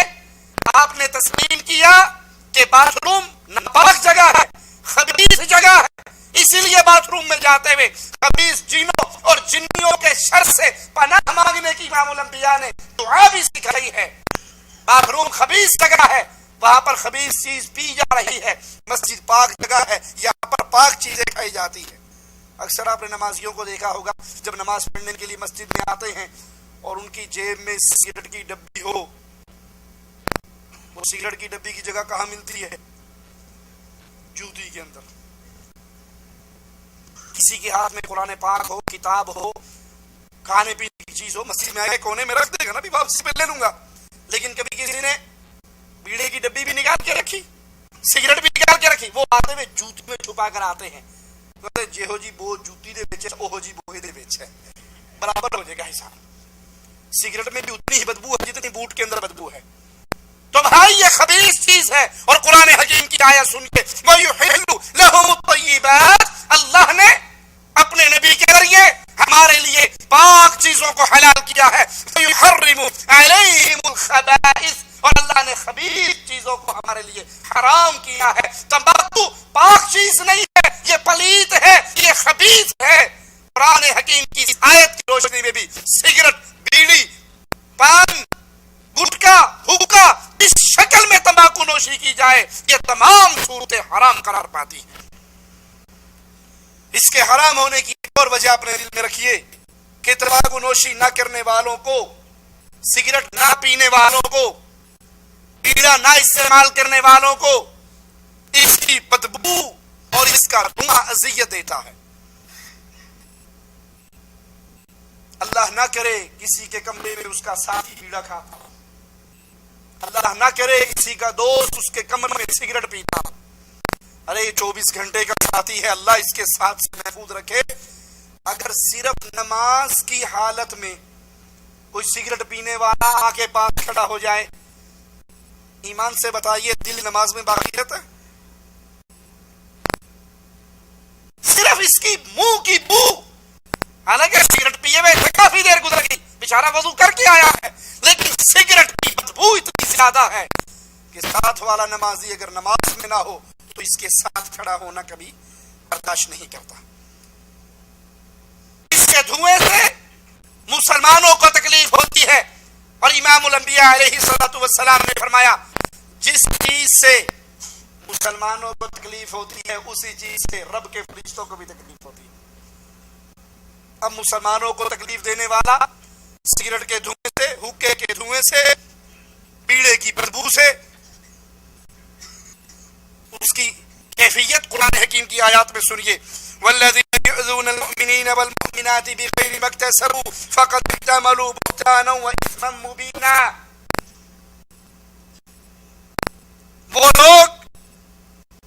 آپ نے تسلیم کیا کہ باتھ روم ناپاک جگہ ہے, خبیث جگہ ہے, اسی لیے باتھ روم میں جاتے ہوئے خبیث جنوں اور جنیوں کے شر سے پناہ مانگنے کی امام الانبیاء نے دعا بھی سکھائی ہے. باتھ روم خبیث جگہ ہے, وہاں پر خبیث چیز پی جا رہی ہے. مسجد پاک جگہ ہے, یہاں پر پاک چیزیں کھائی جاتی ہے. اکثر آپ نے نمازیوں کو دیکھا ہوگا جب نماز پڑھنے کے لیے مسجد میں آتے ہیں اور ان کی جیب میں سگریٹ کی ڈبی ہو. وہ سگریٹ کی ڈبی کی جگہ کہاں ملتی ہے؟ جوتی کے اندر. کسی کے ہاتھ میں قرآن پاک ہو, کتاب ہو, کھانے پینے کی چیز ہو, مسجد میں آئے کونے میں رکھ دے گا نا, بھی واپسی پہ لے لوں گا. لیکن کبھی کسی نے بیڑے کی ڈبی بھی نکال کے رکھی, سگریٹ بھی نکال کے رکھی, وہ آتے ہوئے جوتی میں چھپا کر آتے ہیں. جہو جی بو جوتی دے بیچے اوہو جی بوہے دے بیچے, برابر ہو جائے گا حساب. سگریٹ میں بھی اتنی ہی بدبو ہے جتنی بوٹ کے اندر بدبو ہے. تو بھائی یہ خبیث چیز ہے. اور قرآن حکیم کی آیت سن کے وَيُحِلُّ لَهُمُ الطَّيِّبَاتِ, اللہ نے اپنے نبی کے ذریعے ہمارے لیے پاک چیزوں کو حلال کیا ہے. وَيُحَرِّمُ عَلَيْهِمُ الْخَبَائِثِ, اور اللہ نے خبیث چیزوں کو ہمارے لیے حرام کیا ہے. تمباکو پاک چیز نہیں ہے, یہ پلیت ہے, یہ خبیث ہے. قرآن حکیم کی آیت کی روشنی میں بھی سگریٹ, بیڑی, پان, گٹکا, حکا اس شکل میں تمباکو نوشی کی جائے, یہ تمام صورتیں حرام قرار پاتی ہیں. اس کے حرام ہونے کی ایک اور وجہ اپنے دل میں رکھیے کہ تمباکو نوشی نہ کرنے والوں کو, سگریٹ نہ پینے والوں کو, بیڑا نہ استعمال کرنے والوں کو اس کی بدبو اور اس کا دھواں اذیت دیتا ہے. اللہ نہ کرے کسی کے کمرے میں اس کا ساتھی بیڑا کھاتا, اللہ نہ کرے کسی کا دوست اس کے کمرے میں سگریٹ پیتا. ارے 24 گھنٹے کا ساتھی ہے, اللہ اس کے ساتھ سے محفوظ رکھے. اگر صرف نماز کی حالت میں کوئی سگریٹ پینے والا آ کے پاس کھڑا ہو جائے, ایمان سے بتائیے دل نماز میں باقی رہتا ہے؟ صرف اس کی منہ کی بو, حالانکہ سگریٹ پیے ہوئے کافی دیر گزر گئی, بیچارہ وضو کر کے آیا ہے, لیکن سگریٹ کی بدبو اتنی زیادہ ہے کہ ساتھ والا نمازی اگر نماز میں نہ ہو تو اس کے ساتھ کھڑا ہونا کبھی برداشت نہیں کرتا. اس کے دھوئیں سے مسلمانوں کو تکلیف ہوتی ہے. اور امام الانبیاء علیہ الصلوۃ والسلام نے فرمایا جس چیز سے مسلمانوں کو تکلیف ہوتی ہے اسی چیز سے رب کے فرشتوں کو بھی تکلیف ہوتی ہے. اب مسلمانوں کو تکلیف دینے والا سگریٹ کے دھوئیں سے، حقے کے دھوئیں سے، بیڑے کی بدبو سے، اس کی کیفیت قرآن حکیم کی آیات میں سنیے. والذین یؤذون المؤمنین والمؤمنات بغیر ما اکتسبوا فقد احتملوا بہتانا واثما مبینا. وہ لوگ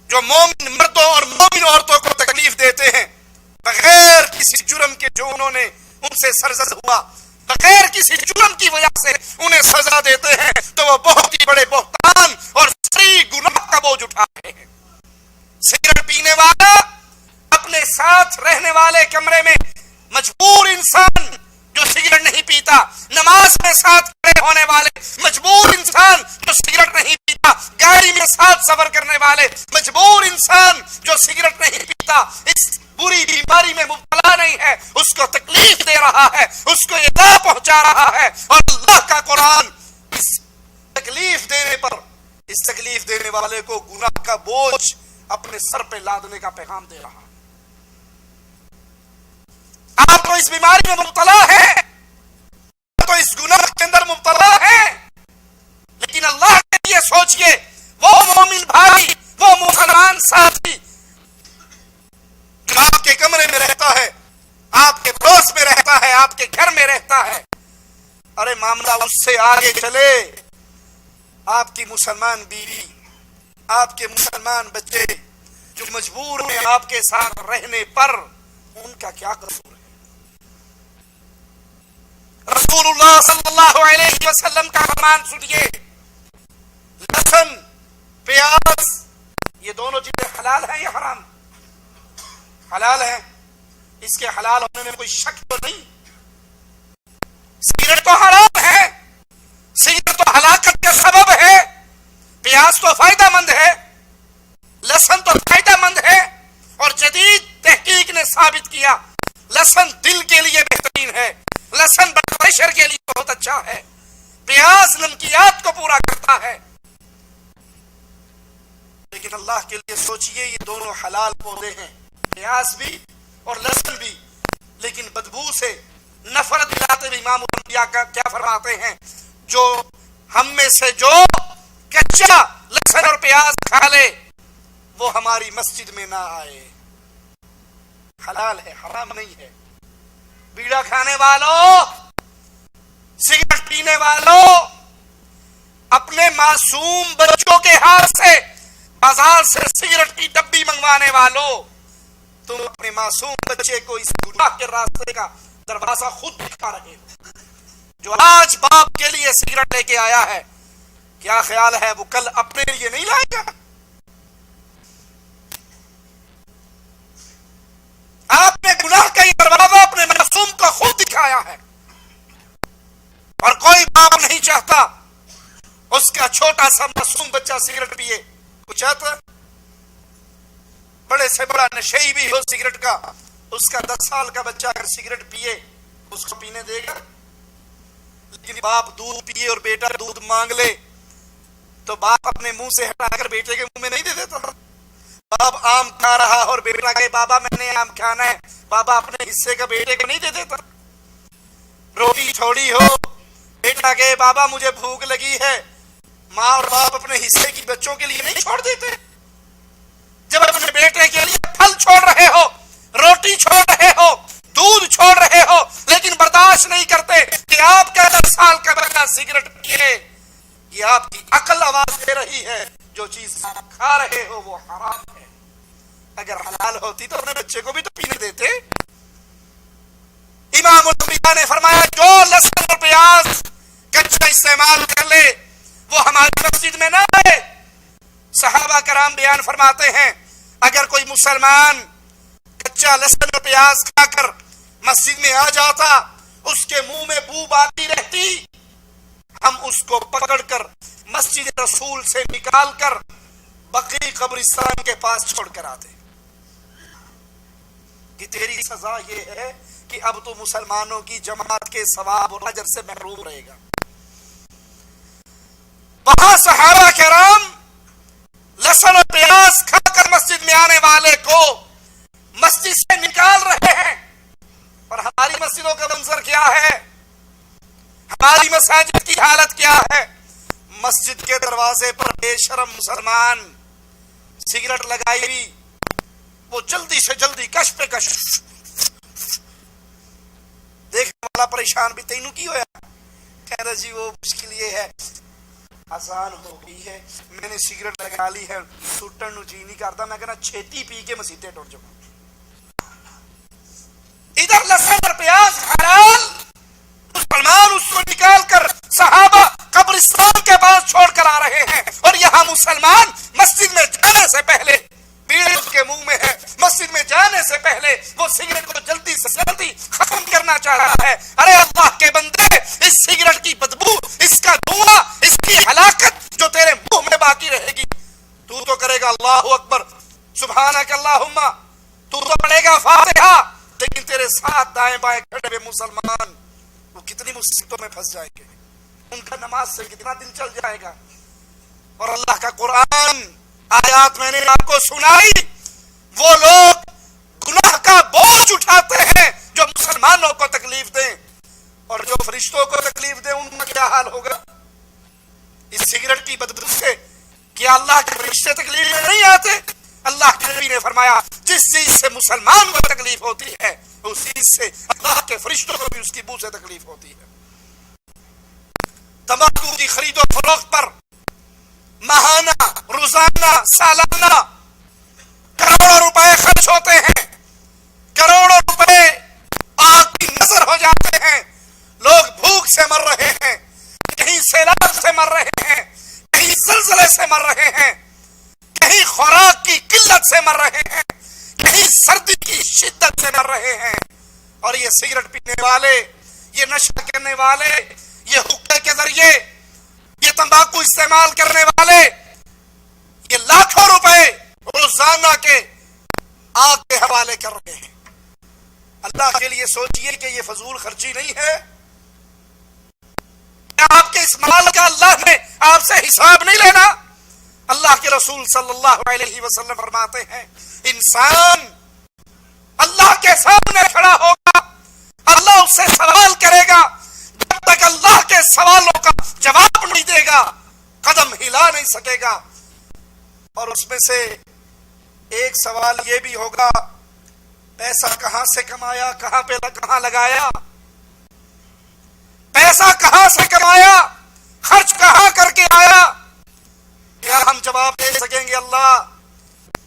جو مومن مردوں اور مومن عورتوں کو تکلیف دیتے ہیں بغیر کسی جرم کے جو انہوں نے ان سے سرزد ہوا، بغیر کسی جرم کی وجہ سے انہیں سزا دیتے ہیں تو وہ بہت ہی بڑے بہتان اور سری گناہ کا بوجھ اٹھا رہے ہیں. سگریٹ پینے والا، اپنے ساتھ رہنے والے کمرے میں مجبور انسان جو سگریٹ نہیں پیتا، نماز میں ساتھ کھڑے ہونے والے مجبور انسان جو سگریٹ نہیں پیتا، گاڑی میں ساتھ سفر کرنے والے مجبور انسان جو سگریٹ نہیں پیتا، اس بری بیماری میں مبتلا نہیں ہے، اس کو تکلیف دے رہا ہے، اس کو ایذا پہنچا رہا ہے. اور اللہ کا قرآن اس تکلیف دینے پر، اس تکلیف دینے والے کو گناہ کا بوجھ اپنے سر پہ لادنے کا پیغام دے رہا ہے. آپ تو اس بیماری میں مبتلا ہے، تو اس گناہ کے اندر مبتلا ہے، لیکن اللہ کے لیے سوچئے وہ مومن بھائی، وہ مسلمان ساتھی جو آپ کے کمرے میں رہتا ہے، آپ کے پڑوس میں رہتا ہے، آپ کے گھر میں رہتا ہے، ارے معاملہ اس سے آگے چلے. آپ کی مسلمان بیوی، آپ کے مسلمان بچے جو مجبور ہیں آپ کے ساتھ رہنے پر، ان کا کیا قصور ہے؟ رسول اللہ صلی اللہ علیہ وسلم کا فرمان سنیے، لہسن، پیاز، یہ دونوں چیزیں حلال ہیں یا حرام؟ حلال ہیں. اس کے حلال ہونے میں کوئی شک تو نہیں. سگریٹ تو حرام ہے، سگریٹ تو ہلاکت کا سبب ہے، پیاز تو فائدہ مند ہے، لہسن تو فائدہ مند ہے، اور جدید تحقیق نے ثابت کیا لہسن دل کے لیے بہترین ہے، لہسن بلڈ پریشر کے لیے بہت اچھا ہے، پیاز نمکیات کو پورا کرتا ہے. لیکن اللہ کے لیے سوچئے یہ دونوں حلال پودے ہیں، پیاز بھی اور لہسن بھی، لیکن بدبو سے نفرت دلاتے ہوئے امام الانبیاء کا کیا فرماتے ہیں، جو ہم میں سے جو کچا لہسن اور پیاز کھا لے وہ ہماری مسجد میں نہ آئے. حلال ہے، حرام نہیں ہے. بیڑا کھانے والوں، سگریٹ پینے والوں، اپنے معصوم بچوں کے ہاتھ سے بازار سے سگریٹ کی ڈبی منگوانے والوں، تم اپنے معصوم بچے کو اس گناہ کے راستے کا دروازہ خود دکھا رہے ہو. جو آج باپ کے لیے سگریٹ لے کے آیا ہے، کیا خیال ہے وہ کل اپنے لیے نہیں لائے گا؟ آپ نے گناہ کا یہ دروازہ اپنے معصوم کو خود دکھایا ہے، اور کوئی باپ نہیں چاہتا اس کا چھوٹا سا معصوم بچہ سگریٹ پیے. کچھ چاہتا بڑے سے بڑا نشئی بھی ہو سگریٹ کا، اس کا 10 سال کا بچہ اگر سگریٹ پیے اس کو پینے دے گا؟ لیکن باپ دودھ پیے اور بیٹا دودھ مانگ لے تو باپ اپنے منہ سے ہٹا کر بیٹے کے منہ میں نہیں دے دیتا. باپ آم کھا رہا اور بیٹا کہے بابا میں نے آم کھانا ہے، بابا اپنے حصے کا بیٹے کو نہیں دے دیتا. روٹی چھوڑی ہو، بیٹا کہے بابا مجھے بھوک لگی ہے، ماں اور باپ اپنے حصے کی بچوں کے لیے نہیں چھوڑ دیتے. جب اپنے بیٹے کے لیے پھل چھوڑ رہے ہو، روٹی چھوڑ رہے ہو، دودھ چھوڑ رہے ہو، لیکن برداشت نہیں کرتے کہ آپ کا 10 سال کا بچہ سگریٹ پیے، یہ آپ کی عقل آواز دے رہی ہے جو چیز کھا رہے ہو وہ حرام ہے. اگر حلال ہوتی تو اپنے بچے کو بھی تو پینے دیتے. امام الانبیاء نے فرمایا جو لہسن اور پیاز کچا استعمال کر لے وہ ہماری مسجد میں نہ آئے. صحابہ کرام بیان فرماتے ہیں اگر کوئی مسلمان کچا لہسن اور پیاز کھا کر مسجد میں آ جاتا، اس کے منہ میں بو باقی رہتی، ہم اس کو پکڑ کر مسجد رسول سے نکال کر بقیع قبرستان کے پاس چھوڑ کر آتے. کہ تیری سزا یہ ہے کہ اب تو مسلمانوں کی جماعت کے ثواب اور اجر سے محروم رہے گا۔ وہاں صحابہ کرام لہسن اور پیاز کھا کر مسجد میں آنے والے کو مسجد سے نکال رہے ہیں، اور ہماری مسجدوں کا منظر کیا ہے؟ ہماری مساجد کی حالت کیا ہے؟ مسجد کے دروازے پر بے شرم مسلمان سگریٹ لگائی ہوئی، وہ جلدی سے جلدی کش پہ کش، دیکھنے والا پریشان بھی تینوں کی ہویا، کہہ رہا جی وہ مشکل یہ ہے آسان ہو گئی ہے، میں نے سگریٹ لگا لی ہے، سٹن نو جی نہیں کرتا، میں کہنا چھیتی پی کے مسیطے ٹوٹ جاؤں۔ ادھر لہسن اور پیاز حلال، مسلمان اس کو نکال کر صحابہ قبرستان کے پاس چھوڑ کر آ رہے ہیں، اور یہاں مسلمان مسجد میں جانے سے پہلے بیڑی اس کے منہ میں ہے، مسجد میں جانے سے پہلے وہ سگریٹ کو جلدی سے جلدی ختم کرنا چاہ رہا ہے۔ ارے اللہ کے بندے، اس سگریٹ کی بدبو، اس کا دھواں، اس کی ہلاکت جو تیرے منہ میں باقی رہے گی، تو کرے گا اللہ اکبر سبحانک اللہم، تو پڑھے گا فاتحہ، لیکن تیرے ساتھ دائیں بائیں کھڑے ہوئے مسلمان وہ کتنی مصیبتوں میں پھنس جائیں گے، ان کا نماز سے کتنا دل چل جائے گا۔ اور اللہ کا قرآن آیات میں نے آپ کو سنائی، وہ لوگ گناہ کا بوجھ اٹھاتے ہیں جو مسلمانوں کو تکلیف دیں، اور جو فرشتوں کو تکلیف دیں ان کا کیا حال ہوگا؟ اس سگریٹ کی بدبو سے کیا اللہ کے فرشتے تکلیف میں نہیں آتے؟ اللہ کے نبی نے فرمایا جس چیز سے مسلمان کو تکلیف ہوتی ہے اس چیز سے اللہ کے فرشتوں کو بھی اس کی بو سے تکلیف ہوتی ہے۔ تمباکو کی خرید و فروخت پر ماہانہ، روزانہ، سالانہ کروڑوں روپے خرچ ہوتے ہیں، کروڑوں روپے آگ کی نظر ہو جاتے ہیں، لوگ بھوک سے مر رہے ہیں، کہیں سیلاب سے مر رہے ہیں، کہیں زلزلے سے مر رہے ہیں، کہیں خوراک کی قلت سے مر رہے ہیں، کہیں سردی کی شدت سے مر رہے ہیں، اور یہ سگریٹ پینے والے، یہ نشہ کرنے والے، یہ حقے کے ذریعے یہ تمباکو استعمال کرنے والے یہ لاکھوں روپے روزانہ کے آگ کے حوالے کر رہے ہیں۔ اللہ کے لیے سوچئے کہ یہ فضول خرچی نہیں ہے؟ کیا آپ کے اس مال کا اللہ نے آپ سے حساب نہیں لینا؟ اللہ کے رسول صلی اللہ علیہ وسلم فرماتے ہیں انسان اللہ کے سامنے کھڑا ہوگا، اللہ اس سے سوال کرے گا، جب تک اللہ کے سوالوں کا جواب نہیں دے گا قدم ہلا نہیں سکے گا۔ اور اس میں سے ایک سوال یہ بھی ہوگا پیسہ کہاں سے کمایا، کہاں لگایا، پیسہ کہاں سے کمایا، خرچ کہاں کر کے آیا؟ کیا ہم جواب دے سکیں گے اللہ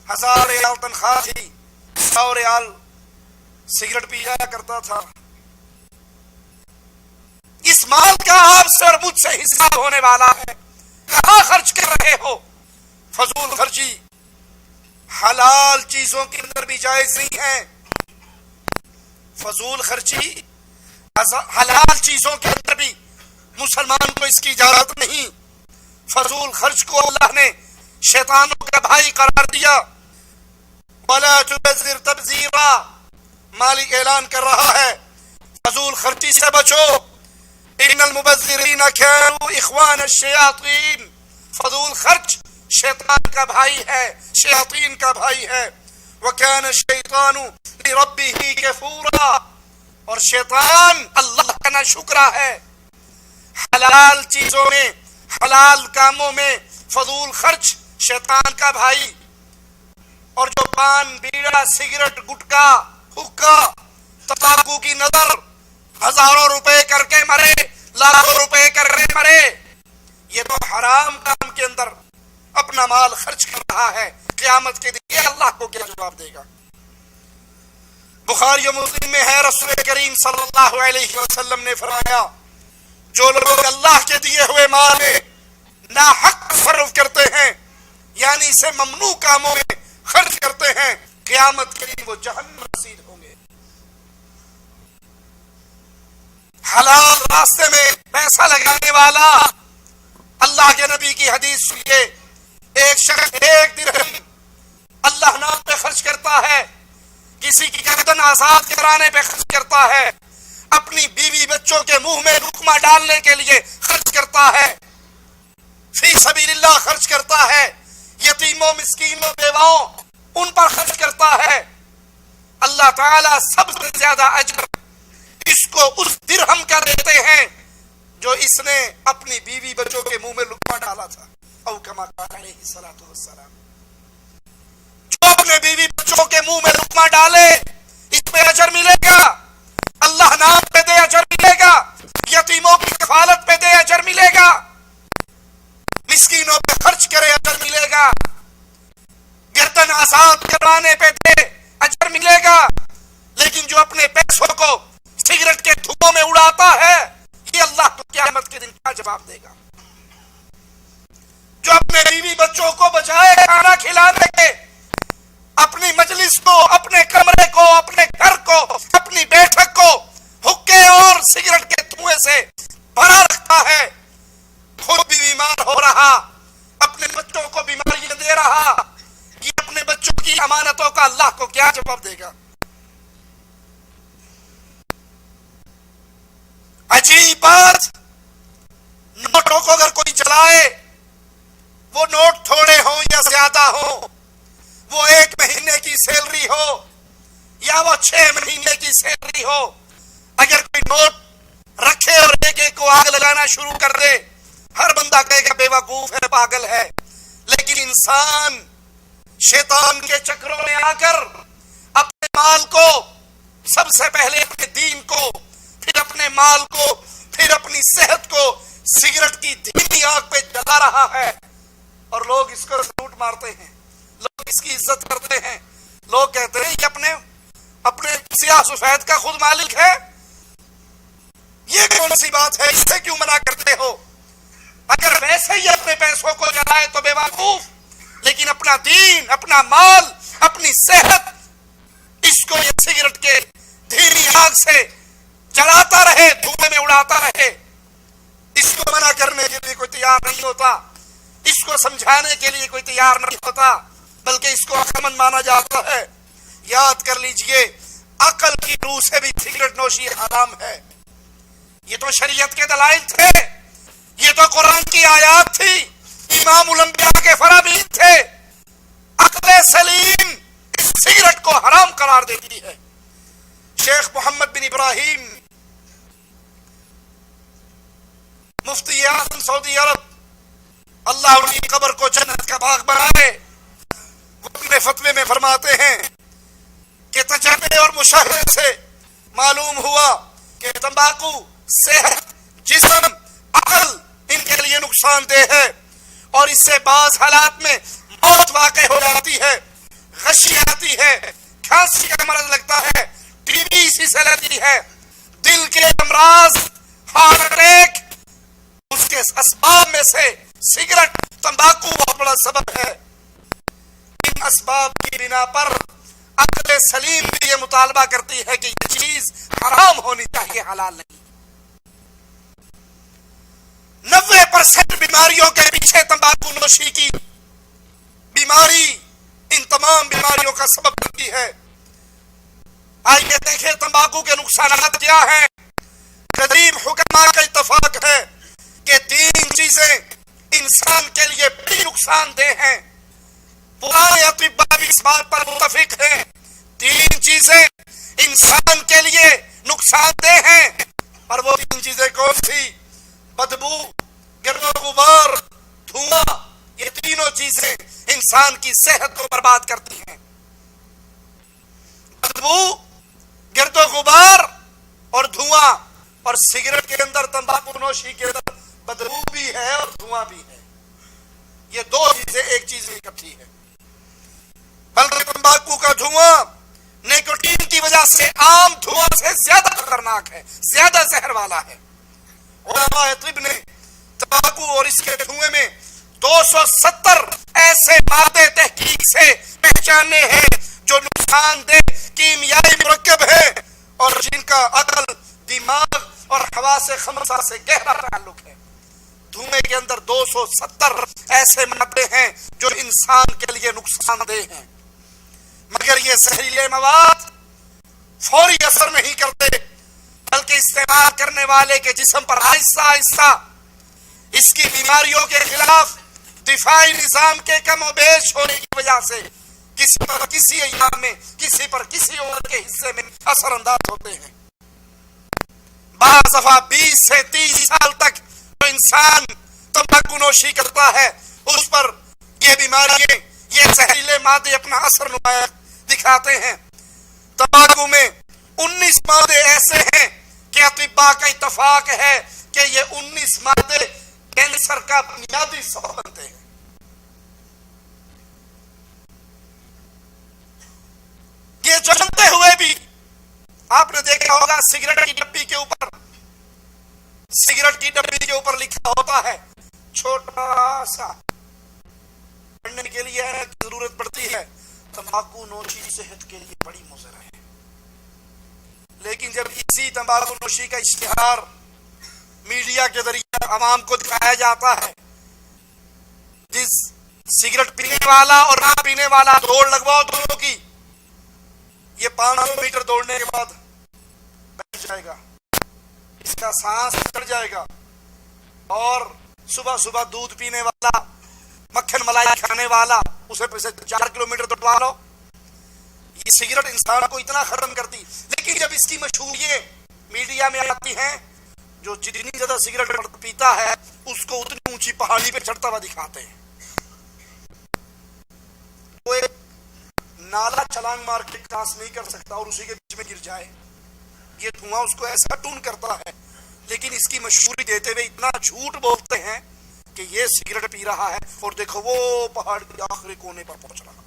1000 ریال تنخواہ تھی، 100 ریال سگریٹ پی جایا کرتا تھا، اس مال کا آپ سے اور مجھ سے حساب ہونے والا ہے، کہاں خرچ کر رہے ہو؟ فضول خرچی حلال چیزوں کے اندر بھی جائز نہیں ہے، فضول خرچی حلال چیزوں کے اندر بھی مسلمان کو اس کی اجازت نہیں۔ فضول خرچ کو اللہ نے شیطانوں کا بھائی قرار دیا، وَلَا تُبَذِّرْ تَبْذِيرًا، مالک اعلان کر رہا ہے فضول خرچی سے بچو، ان المبذرین كانوا اخوان الشیاطین، فضول خرچ شیطان کا بھائی ہے، شیاطین کا بھائی ہے، وَكَانَ الشَّيْطَانُ لِرَبِّهِ كَفُورًا، اور شیطان اللہ کا ناشکرا ہے۔ حلال چیزوں میں، حلال کاموں میں فضول خرچ شیطان کا بھائی، اور جو پان، بیڑا، سگریٹ، گٹکا، حقہ، تمباکو کی نظر ہزاروں روپے کر کے مرے، لاکھوں روپے کر کے مرے، یہ تو حرام کام کے اندر اپنا مال خرچ کر رہا ہے، قیامت کے دن اللہ کو کیا جواب دے گا؟ بخاری و مسلم میں ہے رسول کریم صلی اللہ علیہ وسلم نے فرمایا جو لوگ اللہ کے دیے ہوئے مال میں ناحق تصرف کرتے ہیں، یعنی اسے ممنوع کاموں میں خرچ کرتے ہیں، قیامت کے دن وہ جہنم رسید ہوں گے۔ حلال راستے میں پیسہ لگانے والا، اللہ کے نبی کی حدیث سنیے، ایک شخص 1 درہم اللہ نام پہ خرچ کرتا ہے، کسی کی گردن آزاد کرانے پہ خرچ کرتا ہے، اپنی بیوی بچوں کے منہ میں لقمہ ڈالنے کے لیے خرچ کرتا ہے، فی سبیل اللہ خرچ کرتا ہے، یتیموں مسکینوں بیواؤں ان پر خرچ کرتا ہے، اللہ تعالیٰ سب سے زیادہ اجر اس کو اس درہم کا دیتے ہیں جو اس نے اپنی بیوی بچوں کے منہ میں لقمہ ڈالا تھا، او کما قال علیہ الصلوۃ والسلام۔ جو اپنے بیوی بچوں کے منہ میں لقمہ ڈالے اس پہ اجر ملے گا، اللہ نام پہ دے اجر ملے گا، یتیموں کی کفالت پہ دے اجر ملے گا، مسکینوں پہ خرچ کرے اجر ملے گا، گردن آزاد کروانے پہ دے اجر ملے گا۔ لیکن جو اپنے پیسوں کو سگریٹ کے دھوؤں میں اڑاتا ہے یہ اللہ کو قیامت کے دن کیا جواب دے گا؟ جو اپنے بیوی بچوں کو بچائے کھانا کھلانے کے، اپنی مجلس کو، اپنے کمرے کو، اپنے گھر کو، اپنی بیٹھک کو حقے اور سگریٹ کے دھوئیں سے بھرا رکھتا ہے، خود بھی بیمار ہو رہا، اپنے بچوں کو بیماریاں دے رہا، یہ اپنے بچوں کی امانتوں کا اللہ کو کیا جواب دے گا؟ عجیب بات، نوٹوں کو اگر کوئی چلائے، وہ نوٹ تھوڑے ہوں یا زیادہ ہوں، وہ 1 مہینے کی سیلری ہو یا وہ 6 مہینے کی سیلری ہو، اگر کوئی نوٹ رکھے اور ایک ایک کو آگ لگانا شروع کر دے، ہر بندہ کہے گا بے وقوف ہے، پاگل ہے۔ لیکن انسان شیطان کے چکروں میں آ کر اپنے مال کو، سب سے پہلے اپنے دین کو، پھر اپنے مال کو، پھر اپنی صحت کو سگریٹ کی دھیمی آگ پہ جلا رہا ہے، اور لوگ اس کو سلوٹ مارتے ہیں، لوگ اس کی عزت کرتے ہیں، لوگ کہتے ہیں یہ اپنے سیاہ سفید کا خود مالک ہے، یہ کون سی بات ہے، اسے کیوں منع کرتے ہو؟ اگر ویسے ہی اپنے پیسوں کو جلائے تو بے وقوف، لیکن اپنا دین، اپنا مال، اپنی صحت، اس کو یہ سگریٹ کے دھیمی آگ سے جلاتا رہے، دھوئیں میں اڑاتا رہے، اس کو منع کرنے کے لیے کوئی تیار نہیں ہوتا، اس کو سمجھانے کے لیے کوئی تیار نہیں ہوتا، بلکہ اس کو عقل مند مانا جاتا ہے۔ یاد کر لیجئے، عقل کی روح سے بھی سگریٹ نوشی حرام ہے۔ یہ تو شریعت کے دلائل تھے، یہ تو قرآن کی آیات تھی، امام الانبیاء کے فرامین تھے، عقل سلیم اس سگریٹ کو حرام قرار دیتی ہے۔ شیخ محمد بن ابراہیم مفتی اعظم سعودی عرب، اللہ ان کی قبر کو جنت کا باغ بنائے، وہ اپنے فتوے میں فرماتے ہیں کہ تجربے اور مشاہدے سے معلوم ہوا کہ تمباکو صحت، جسم، عقل ان کے لیے نقصان دہ ہے، اور اس سے بعض حالات میں موت واقع ہو جاتی ہے، غشی آتی ہے، کھانسی کا مرض لگتا ہے، ٹی بی اسی سے لگتی ہے، دل کے امراض، ہارٹ اٹیک، اس کے اسباب میں سے سگریٹ، تمباکو بہت بڑا سبب ہے۔ ان اسباب کی بنا پر عقل سلیم بھی یہ مطالبہ کرتی ہے کہ یہ چیز حرام ہونی چاہیے، حلال نہیں۔ 90% بیماریوں کے پیچھے تمباکو نوشی کی بیماری ان تمام بیماریوں کا سبب بنتی ہے۔ آئیے دیکھیں تمباکو کے نقصانات کیا ہیں۔ قدیم حکماء کا اتفاق ہے کہ 3 چیزیں انسان کے لیے بڑی نقصان دہ ہیں۔ پرانے اطباء بھی اس بات پر متفق ہیں، 3 چیزیں انسان کے لیے نقصان دہ ہیں، اور وہ 3 چیزیں کون سی؟ بدبو، گرد و غبار، دھواں، یہ تینوں چیزیں انسان کی صحت کو برباد کرتی ہیں۔ بدبو، گرد و غبار اور دھواں، اور سگریٹ کے اندر، تمباکو نوشی کے اندر بدبو بھی ہے اور دھواں بھی ہے، یہ 2 چیزیں ایک چیز اکٹھی ہے۔ بلکہ تمباکو کا دھواں نیکوٹین کی وجہ سے عام دھواں سے زیادہ خطرناک ہے، زیادہ زہر والا ہے۔ علماء طب نے تمباکو اور اس کے دھوئیں میں 270 ایسے مادے تحقیق سے پہچانے ہیں جو نقصان دہ کیمیائی مرکب ہے، اور جن کا عقل، دماغ اور حواس خمسہ سے گہرا تعلق ہے۔ دھوئیں کے اندر 270 ایسے مادے ہیں جو انسان کے لیے نقصان دہ ہیں۔ مگر یہ زہریلے مواد فوری اثر نہیں کرتے، بلکہ استعمال کرنے والے کے جسم پر آہستہ آہستہ اس کی بیماریوں کے خلاف دفاعی نظام کے کم و بیش ہونے کی وجہ سے کسی پر کسی ایام میں، کسی پر کسی عمر کے حصے میں اثر انداز ہوتے ہیں۔ بعض دفعہ 20 سے 30 سال تک جو انسان تمباکو نوشی کرتا ہے اس پر یہ بیماریاں، یہ زہریلے مادے اپنا اثر نمایاں دکھاتے ہیں۔ تمباکو میں 19 مادے ایسے ہیں کہ اطباء کا اتفاق ہے کہ یہ 19 مادے کینسر کا بنیادی سبب بنتے ہیں۔ یہ جانتے ہوئے بھی آپ نے دیکھا ہوگا سگریٹ کی ڈبی کے اوپر لکھا ہوتا ہے چھوٹا سا، پڑھنے کے لیے ضرورت پڑتی ہے، تمباکو نوشی صحت کے لیے بڑی مضر ہے۔ لیکن جب اسی تمباکو نوشی کا اشتہار میڈیا کے ذریعے عوام کو دکھایا جاتا ہے، جس سگریٹ پینے والا اور نہ پینے والا دوڑ لگواؤ دونوں کی، یہ 500 میٹر دوڑنے کے بعد بیٹھ جائے گا، اس کا سانس چڑھ جائے گا، اور صبح صبح دودھ پینے والا، مکھن ملائی کھانے والا، اسے 4 کلومیٹر دوڑوا لو۔ یہ سگریٹ انسان کو اتنا ختم کرتی، لیکن جب اس کی مشہوریاں میڈیا میں آتی ہیں، جو جتنی زیادہ سگریٹ پیتا ہے اس کو اتنی اونچی پہاڑی پہ چڑھتا ہوا دکھاتے ہیں۔ وہ ایک نالا چھلانگ مار کے کراس نہیں کر سکتا اور اسی کے بیچ میں گر جائے، یہ دھواں اس کو ایسا ٹون کرتا ہے، لیکن اس کی مشہوری دیتے ہوئے اتنا جھوٹ بولتے ہیں کہ یہ سگریٹ پی رہا ہے اور دیکھو وہ پہاڑ کے آخری کونے پر پہنچ رہا۔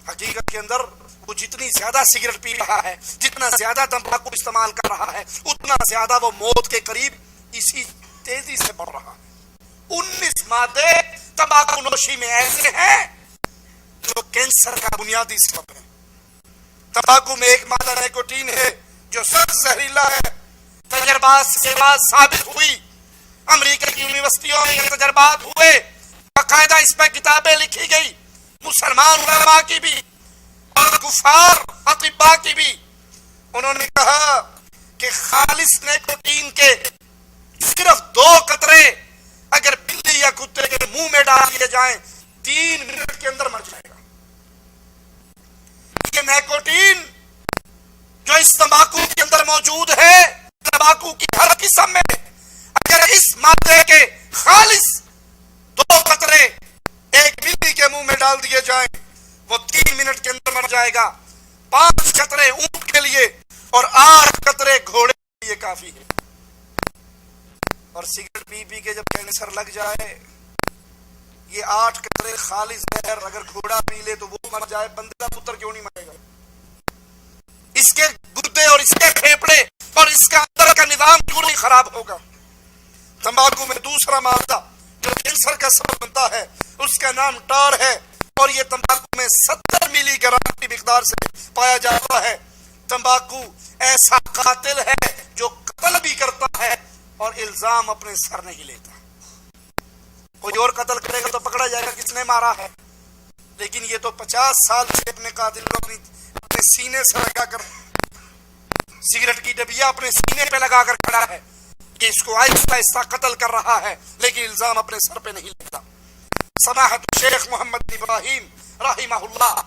حقیقت کے اندر وہ جتنی زیادہ سگریٹ پی رہا ہے، جتنا زیادہ تمباکو استعمال کر رہا ہے، اتنا زیادہ وہ موت کے قریب اسی تیزی سے بڑھ رہا ہے۔ 19 مادے تمباکو نوشی میں ایسے ہیں جو کینسر کا بنیادی سبب ہے۔ تمباکو میں ایک مادہ نیکوٹین ہے جو سخت زہریلا ہے، تجربات کے بعد ثابت ہوئی، امریکہ کی یونیورسٹیوں میں یہ تجربات ہوئے، باقاعدہ اس پہ کتابیں لکھی گئی، مسلمان علماء کی بھی اور کفار اطباء کی بھی۔ انہوں نے کہا کہ خالص نیکوٹین کے صرف 2 قطرے اگر بلی یا کتے کے منہ میں ڈال دیے جائیں 3 منٹ کے اندر مر جائے گا۔ یہ نیکوٹین جو اس تمباکو کے اندر موجود ہے، تمباکو کی ہر قسم میں، اگر اس مادے کے خالص 2 قطرے ایک بلی کے منہ میں ڈال دیے جائیں وہ 3 منٹ کے اندر مر جائے گا۔ 5 قطرے اونٹ کے لیے اور 8 قطرے گھوڑے کے لیے کافی ہے۔ اور سگریٹ پی پی کے جب کینسر لگ جائے، یہ 8 قطرے خالص زہر اگر گھوڑا پی لے تو وہ مر جائے، بندہ پتر کیوں نہیں مرے گا؟ اس کے گردے اور اس کے پھیپڑے اور اس کا اندر کا نظام کیوں نہیں خراب ہوگا؟ تمباکو میں دوسرا مادہ جو کینسر کا سبب بنتا ہے اس کا نام ٹار ہے، اور یہ تمباکو میں 70 ملی گرام کی مقدار سے پایا جاتا ہے۔ تمباکو ایسا قاتل ہے جو قتل بھی کرتا ہے اور الزام اپنے سر نہیں لیتا۔ کوئی اور قتل کرے گا تو پکڑا جائے گا کس نے مارا ہے، لیکن یہ تو 50 سال سے اپنے قاتل کو اپنے سینے سے لگا کر، سگریٹ کی ڈبیا اپنے سینے پہ لگا کر کھڑا ہے کہ اس کو آہستہ آہستہ قتل کر رہا ہے، لیکن الزام اپنے سر پہ نہیں لیتا۔ سماحت شیخ محمد ابراہیم رحمہ اللہ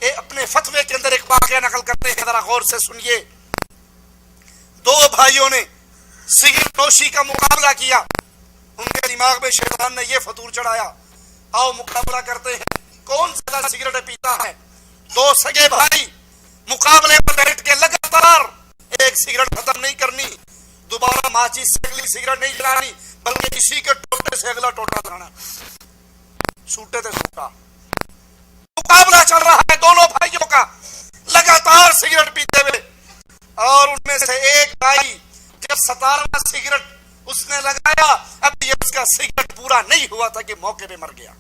اپنے فتوے کے اندر ایک واقعہ نقل کرتے ہیں، ذرا غور سے سنیے۔ 2 بھائیوں نے سگریٹ نوشی کا مقابلہ کیا، ان کے دماغ میں شیطان نے یہ فطور چڑھایا، آؤ مقابلہ کرتے ہیں کون زیادہ سگریٹ پیتا ہے۔ 2 سگے بھائی مقابلے پر بیٹھ کے لگاتار ایک سگریٹ ختم نہیں کرنی، دوبارہ ماچس سے اگلی سگریٹ نہیں جلانی، بلکہ اسی کے ٹوٹے سے اگلا ٹوٹا جلانا، سوٹے تے سوٹا۔ مقابلہ چل رہا ہے دونوں بھائیوں کا لگاتار سگریٹ پیتے ہوئے، اور ان میں سے ایک بھائی جب 17واں سگریٹ اس نے لگایا، اب یہ اس کا سگریٹ پورا نہیں ہوا تھا کہ موقع پہ مر گیا۔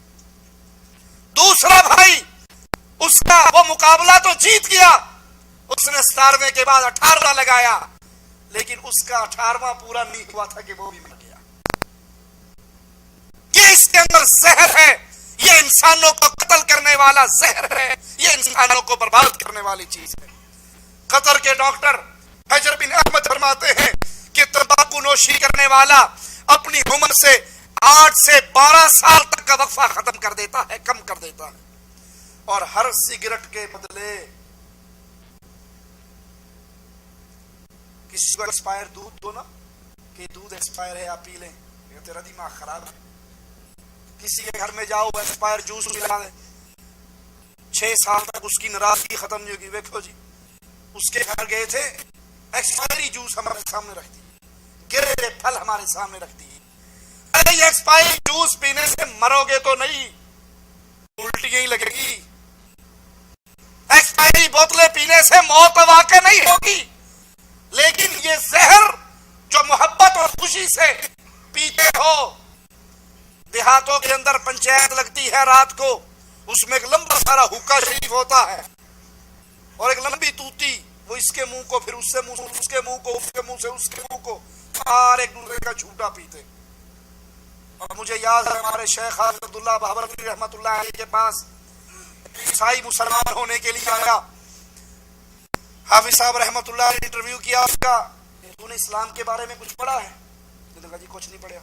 دوسرا بھائی اس کا وہ مقابلہ تو جیت گیا، اس نے 17ویں کے بعد 18واں لگایا، لیکن اس کا 18واں پورا نہیں ہوا تھا کہ وہ بھی مر گیا۔ یہ اس کے اندر زہر ہے، یہ انسانوں کو قتل کرنے والا زہر ہے، یہ انسانوں کو برباد کرنے والی چیز ہے۔ قطر کے ڈاکٹر حجر بن احمد فرماتے ہیں کہ تمباکو نوشی کرنے والا اپنی عمر سے 8 سے 12 سال تک کا وقفہ ختم کر دیتا ہے، کم کر دیتا ہے، اور ہر سگریٹ کے بدلے کسی کو ایکسپائر دودھ دو نا، کہ دودھ ایکسپائر ہے آپ پی لیں، یہ تیرا دماغ خراب ہے۔ کسی کے گھر میں جاؤ ایکسپائر جوس پلا دے، 6 سال تک اس کی ناراضگی ختم نہیں ہوگی۔ دیکھو جی، اس کے گھر گئے تھے، ایکسپائری جوس ہمارے سامنے رکھتی، گرے پھل ہمارے سامنے رکھتی ہے۔ ارے یہ ایکسپائری جوس پینے سے مرو گے تو نہیں، الٹی ہی لگے گی۔ ایکسپائری بوتلیں پینے سے موت واقع نہیں ہوگی، لیکن یہ زہر جو محبت اور خوشی سے پیتے ہو، دیہاتوں کے اندر پنچایت لگتی ہے رات کو، اس میں ایک لمبا سارا حقہ شریف ہوتا ہے اور ایک لمبی توتی، وہ اس کے منہ کو پھر اس سے منہ، اس کے منہ کو، اس کے منہ سے اس کے منہ کو، اور ایک دوسرے کا جھوٹا پیتے۔ اور مجھے یاد ہے ہمارے شیخ حافظ عبداللہ بہبروی رحمۃ اللہ علیہ کے پاس عیسائی مسلمان ہونے کے لیے آیا۔ حافظ صاحب رحمۃ اللہ نے انٹرویو کیا اس کا، تو نے اسلام کے بارے میں کچھ پڑھا ہے؟ میں نے کہا جی کچھ نہیں پڑھا۔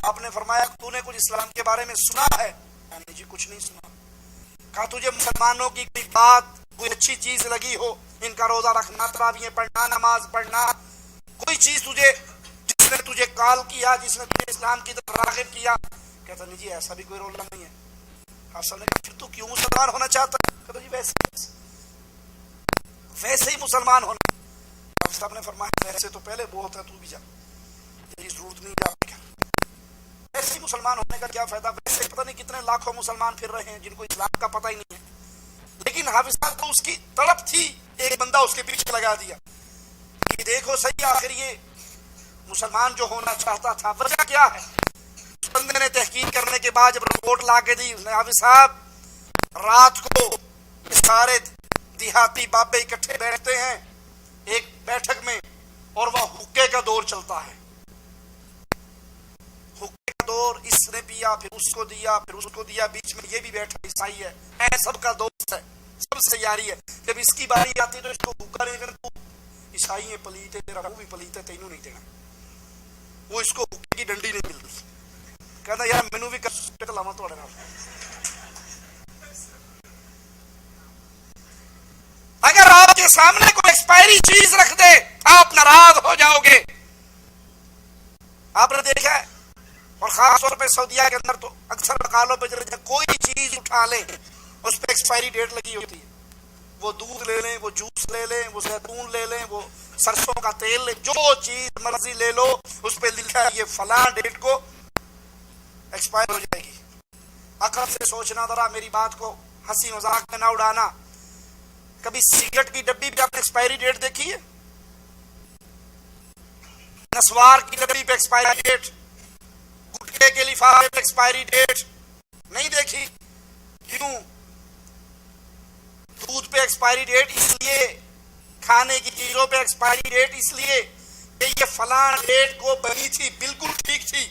آپ نے فرمایا تو نے کچھ اسلام کے بارے میں سنا ہے؟ میں نے جی کچھ نہیں سنا۔ کہا تجھے مسلمانوں کی کوئی بات، کوئی اچھی چیز لگی ہو، ان کا روزہ رکھنا، تراویح پڑھنا، نماز پڑھنا، کوئی چیز تجھے جس نے تجھے کال کیا، جس نے تجھے اسلام کی طرف راغب کیا؟ کہتا نہیں جی ایسا بھی کوئی رولہ نہیں ہے۔ آپ صاحب نے کہا پھر تو کیوں مسلمان ہونا چاہتا ہے؟ کہتا جی ویسے ہی مسلمان ہونا۔ آپ صاحب نے فرمایا ویسے تو پہلے بہت ہے، تو بھی جا، تیری ضرورت نہیں جانے کا۔ ایسے ہی مسلمان ہونے کا کیا فائدہ؟ ویسے پتہ نہیں کتنے لاکھوں مسلمان پھر رہے ہیں جن کو اسلام کا پتہ ہی نہیں ہے، لیکن حافظ صاحب کو اس کی تڑپ تھی، ایک بندہ اس کے پیچھے لگا دیا کہ دیکھو صحیح آخر یہ مسلمان جو ہونا چاہتا تھا وجہ کیا ہے۔ اس بندے نے تحقیق کرنے کے بعد جب رپورٹ لا کے دی، اس نے حافظ صاحب رات کو سارے دیہاتی بابے اکٹھے بیٹھتے ہیں ایک بیٹھک میں، اور وہ حقے کا دور چلتا ہے، حقے کا دور، اس نے پیا پھر اس کو دیا پھر اس کو دیا، بیچ میں یہ بھی بیٹھا عیسائی ہے، اے سب کا دوست ہے، سب سے یاری ہے، جب اس کی باری آتی تو اس کو حقہ نہیں کرنا، عیسائی ہے پلیت ہے، تیرا وہ بھی پلیت ہے، تینوں نہیں دینا۔ وہ اس کو حقے کی ڈنڈی نہیں ملتی، کہتا یار مینوں بھی کر لاواں تہاڈے نال۔ اگر آپ کے سامنے کوئی ایکسپائری چیز رکھ دے آپ ناراض ہو جاؤ گے۔ آپ نے دیکھا ہے، اور خاص طور پہ سعودیہ کے اندر تو اکثر مقالوں پہ کوئی چیز اٹھا لیں اس پہ ایکسپائری ڈیٹ لگی ہوتی ہے۔ وہ دودھ لے لیں، وہ جوس لے لیں، وہ زیتون لے لیں، وہ سرسوں کا تیل لیں، جو چیز مرضی لے لو اس پہ لکھا ہے یہ فلاں ڈیٹ کو ایکسپائر ہو جائے گی۔ عقل سے سوچنا ذرا، میری بات کو ہنسی مذاق میں نہ اڑانا۔ کبھی سگریٹ کی ڈبی پہ آپ نے ایکسپائری ڈیٹ دیکھی ہے؟ نسوار کی ڈبی پہ ایکسپائری ڈیٹ، گٹکے کے لفافے پہ ایکسپائری ڈیٹ نہیں دیکھی؟ کیوں؟ دودھ پہ ایکسپائری ڈیٹ اس لیے، کھانے کی چیزوں پہ ایکسپائری ڈیٹ اس لیے کہ یہ فلاں ڈیٹ کو بنی تھی، بالکل ٹھیک تھی،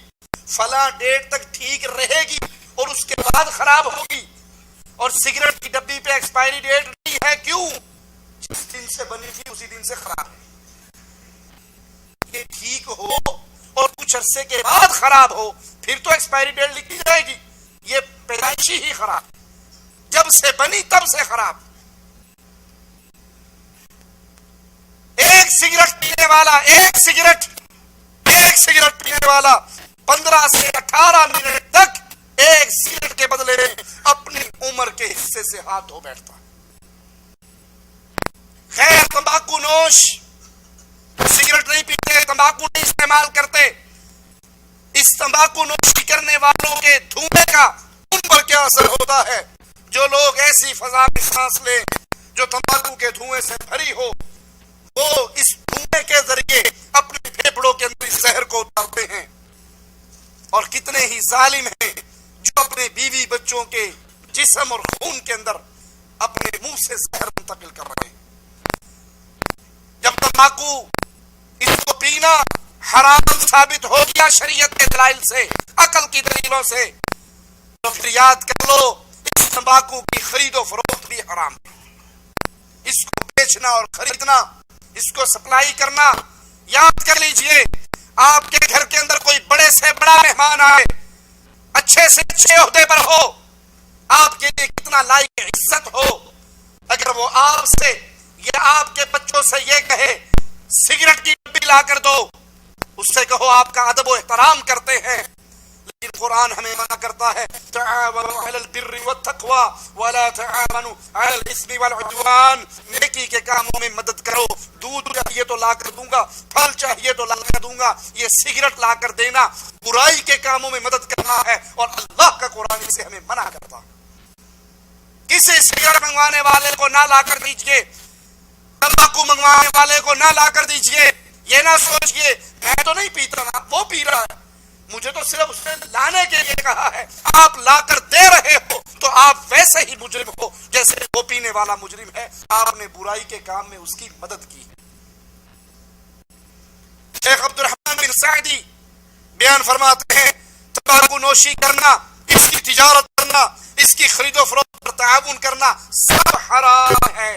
فلاں ڈیٹ تک ٹھیک رہے گی اور اس کے بعد خراب ہوگی۔ اور سگریٹ کی ڈبی پہ ایکسپائری ڈیٹ نہیں ہے، کیوں؟ جس دن سے بنی تھی اسی دن سے خراب ہے۔ یہ ٹھیک ہو اور کچھ عرصے کے بعد خراب ہو پھر تو ایکسپائری ڈیٹ لکھی جائے گی، یہ پیدائشی ہی خراب، جب سے بنی تب سے خراب۔ ایک سگریٹ پینے والا، ایک سگریٹ پینے والا 15 سے 18 منٹ تک ایک سگریٹ کے بدلے میں اپنی عمر کے حصے سے ہاتھ دھو بیٹھتا۔ خیر تمباکو نوش سگریٹ نہیں پیتے، تمباکو نہیں استعمال کرتے، اس تمباکو نوشی کرنے والوں کے دھوئیں کا ان پر کیا اثر ہوتا ہے؟ جو لوگ ایسی فضا میں سانس لیں جو تمباکو کے دھوئیں سے بھری ہو، وہ اس دھوئیں کے ذریعے اپنے پھیپھڑوں کے اندر اس زہر کو اتارتے ہیں۔ اور کتنے ہی ظالم ہیں جو اپنے بیوی بچوں کے جسم اور خون کے اندر اپنے منہ سے زہر منتقل کر رہے ہیں۔ جب تمباکو اس کو پینا حرام ثابت ہو گیا شریعت کے دلائل سے، عقل کی دلیلوں سے، تو پھر یاد کر لو اس تمباکو کی خرید و فروخت بھی حرام ہے. اس کو بیچنا اور خریدنا، اس کو سپلائی کرنا. یاد کر لیجئے آپ کے گھر کے اندر کوئی بڑے سے بڑا مہمان آئے، اچھے سے اچھے عہدے پر ہو، آپ کے لیے کتنا لائق عزت ہو، اگر وہ آپ سے یا آپ کے بچوں سے یہ کہے سگریٹ کی ڈبی لا کر دو، اس سے کہو آپ کا ادب و احترام کرتے ہیں. لیکن قرآن ہمیں منع کرتا ہے تعاونوا علی البر والتقوی ولا تعاونوا علی الاثم والعدوان. نیکی کے کاموں میں مدد کرو، دودھ چاہیے تو لا کر دوں گا، پھل چاہیے تو لا کر دوں گا. یہ سگریٹ لا کر دینا برائی کے کاموں میں مدد کرنا ہے، اور اللہ کا قرآن اسے ہمیں منع کرتا. کسی سگریٹ منگوانے والے کو نہ لا کر دیجئے، تمباکو منگوانے والے کو نہ لا کر دیجئے. یہ نہ سوچئے میں تو نہیں پیتا نا، وہ پی رہا ہے، مجھے تو صرف اس نے لانے کے لیے کہا ہے. آپ لا کر دے رہے ہو تو آپ ویسے ہی مجرم ہو جیسے وہ پینے والا مجرم ہے. آپ نے برائی کے کام میں اس کی مدد کی ہے. شیخ عبد الرحمن بن سعدی بیان فرماتے ہیں تمباکو نوشی کرنا، اس کی تجارت کرنا، اس کی خرید و فروخت پر تعاون کرنا سب حرام ہے.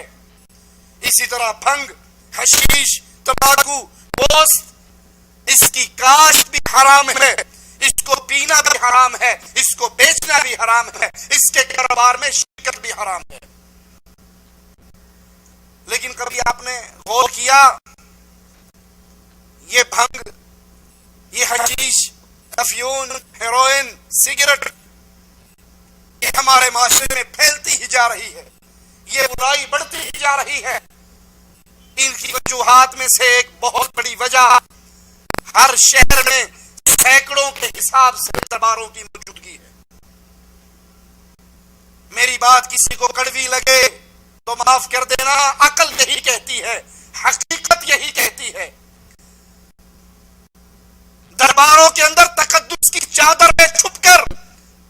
اسی طرح بھنگ، حشیش، تمباکو، گوشت، اس کی کاشت بھی حرام ہے، اس کو پینا بھی حرام ہے، اس کو بیچنا بھی حرام ہے، اس کے کاروبار میں شرکت بھی حرام ہے. لیکن کبھی آپ نے غور کیا یہ بھنگ، یہ حشیش، افیون، ہیروئن، سگریٹ، یہ ہمارے معاشرے میں پھیلتی ہی جا رہی ہے، یہ برائی بڑھتی ہی جا رہی ہے. ان کی وجوہات میں سے ایک بہت بڑی وجہ ہر شہر میں سینکڑوں کے حساب سے درباروں کی موجودگی ہے. میری بات کسی کو کڑوی لگے تو معاف کر دینا، عقل یہی کہتی ہے، حقیقت یہی کہتی ہے. درباروں کے اندر تقدس کی چادر میں چھپ کر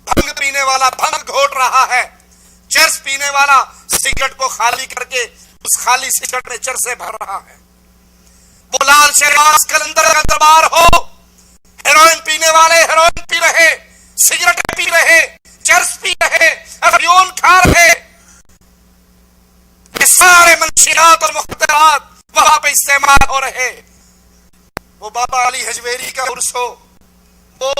بھنگ پینے والا بھنگ گھوٹ رہا ہے، چرس پینے والا سگریٹ کو خالی کر کے اس خالی سگریٹ میں چرسے بھر رہا ہے. وہ لال شہباز قلندر کا دربار ہو، ہیروئن پینے والے ہیروئن پی رہے، سگریٹ پی رہے، چرس پی رہے، افیون کھا رہے، یہ سارے منشیات اور مخدرات وہاں پہ استعمال ہو رہے. وہ بابا علی حجویری کا عرس ہو، وہ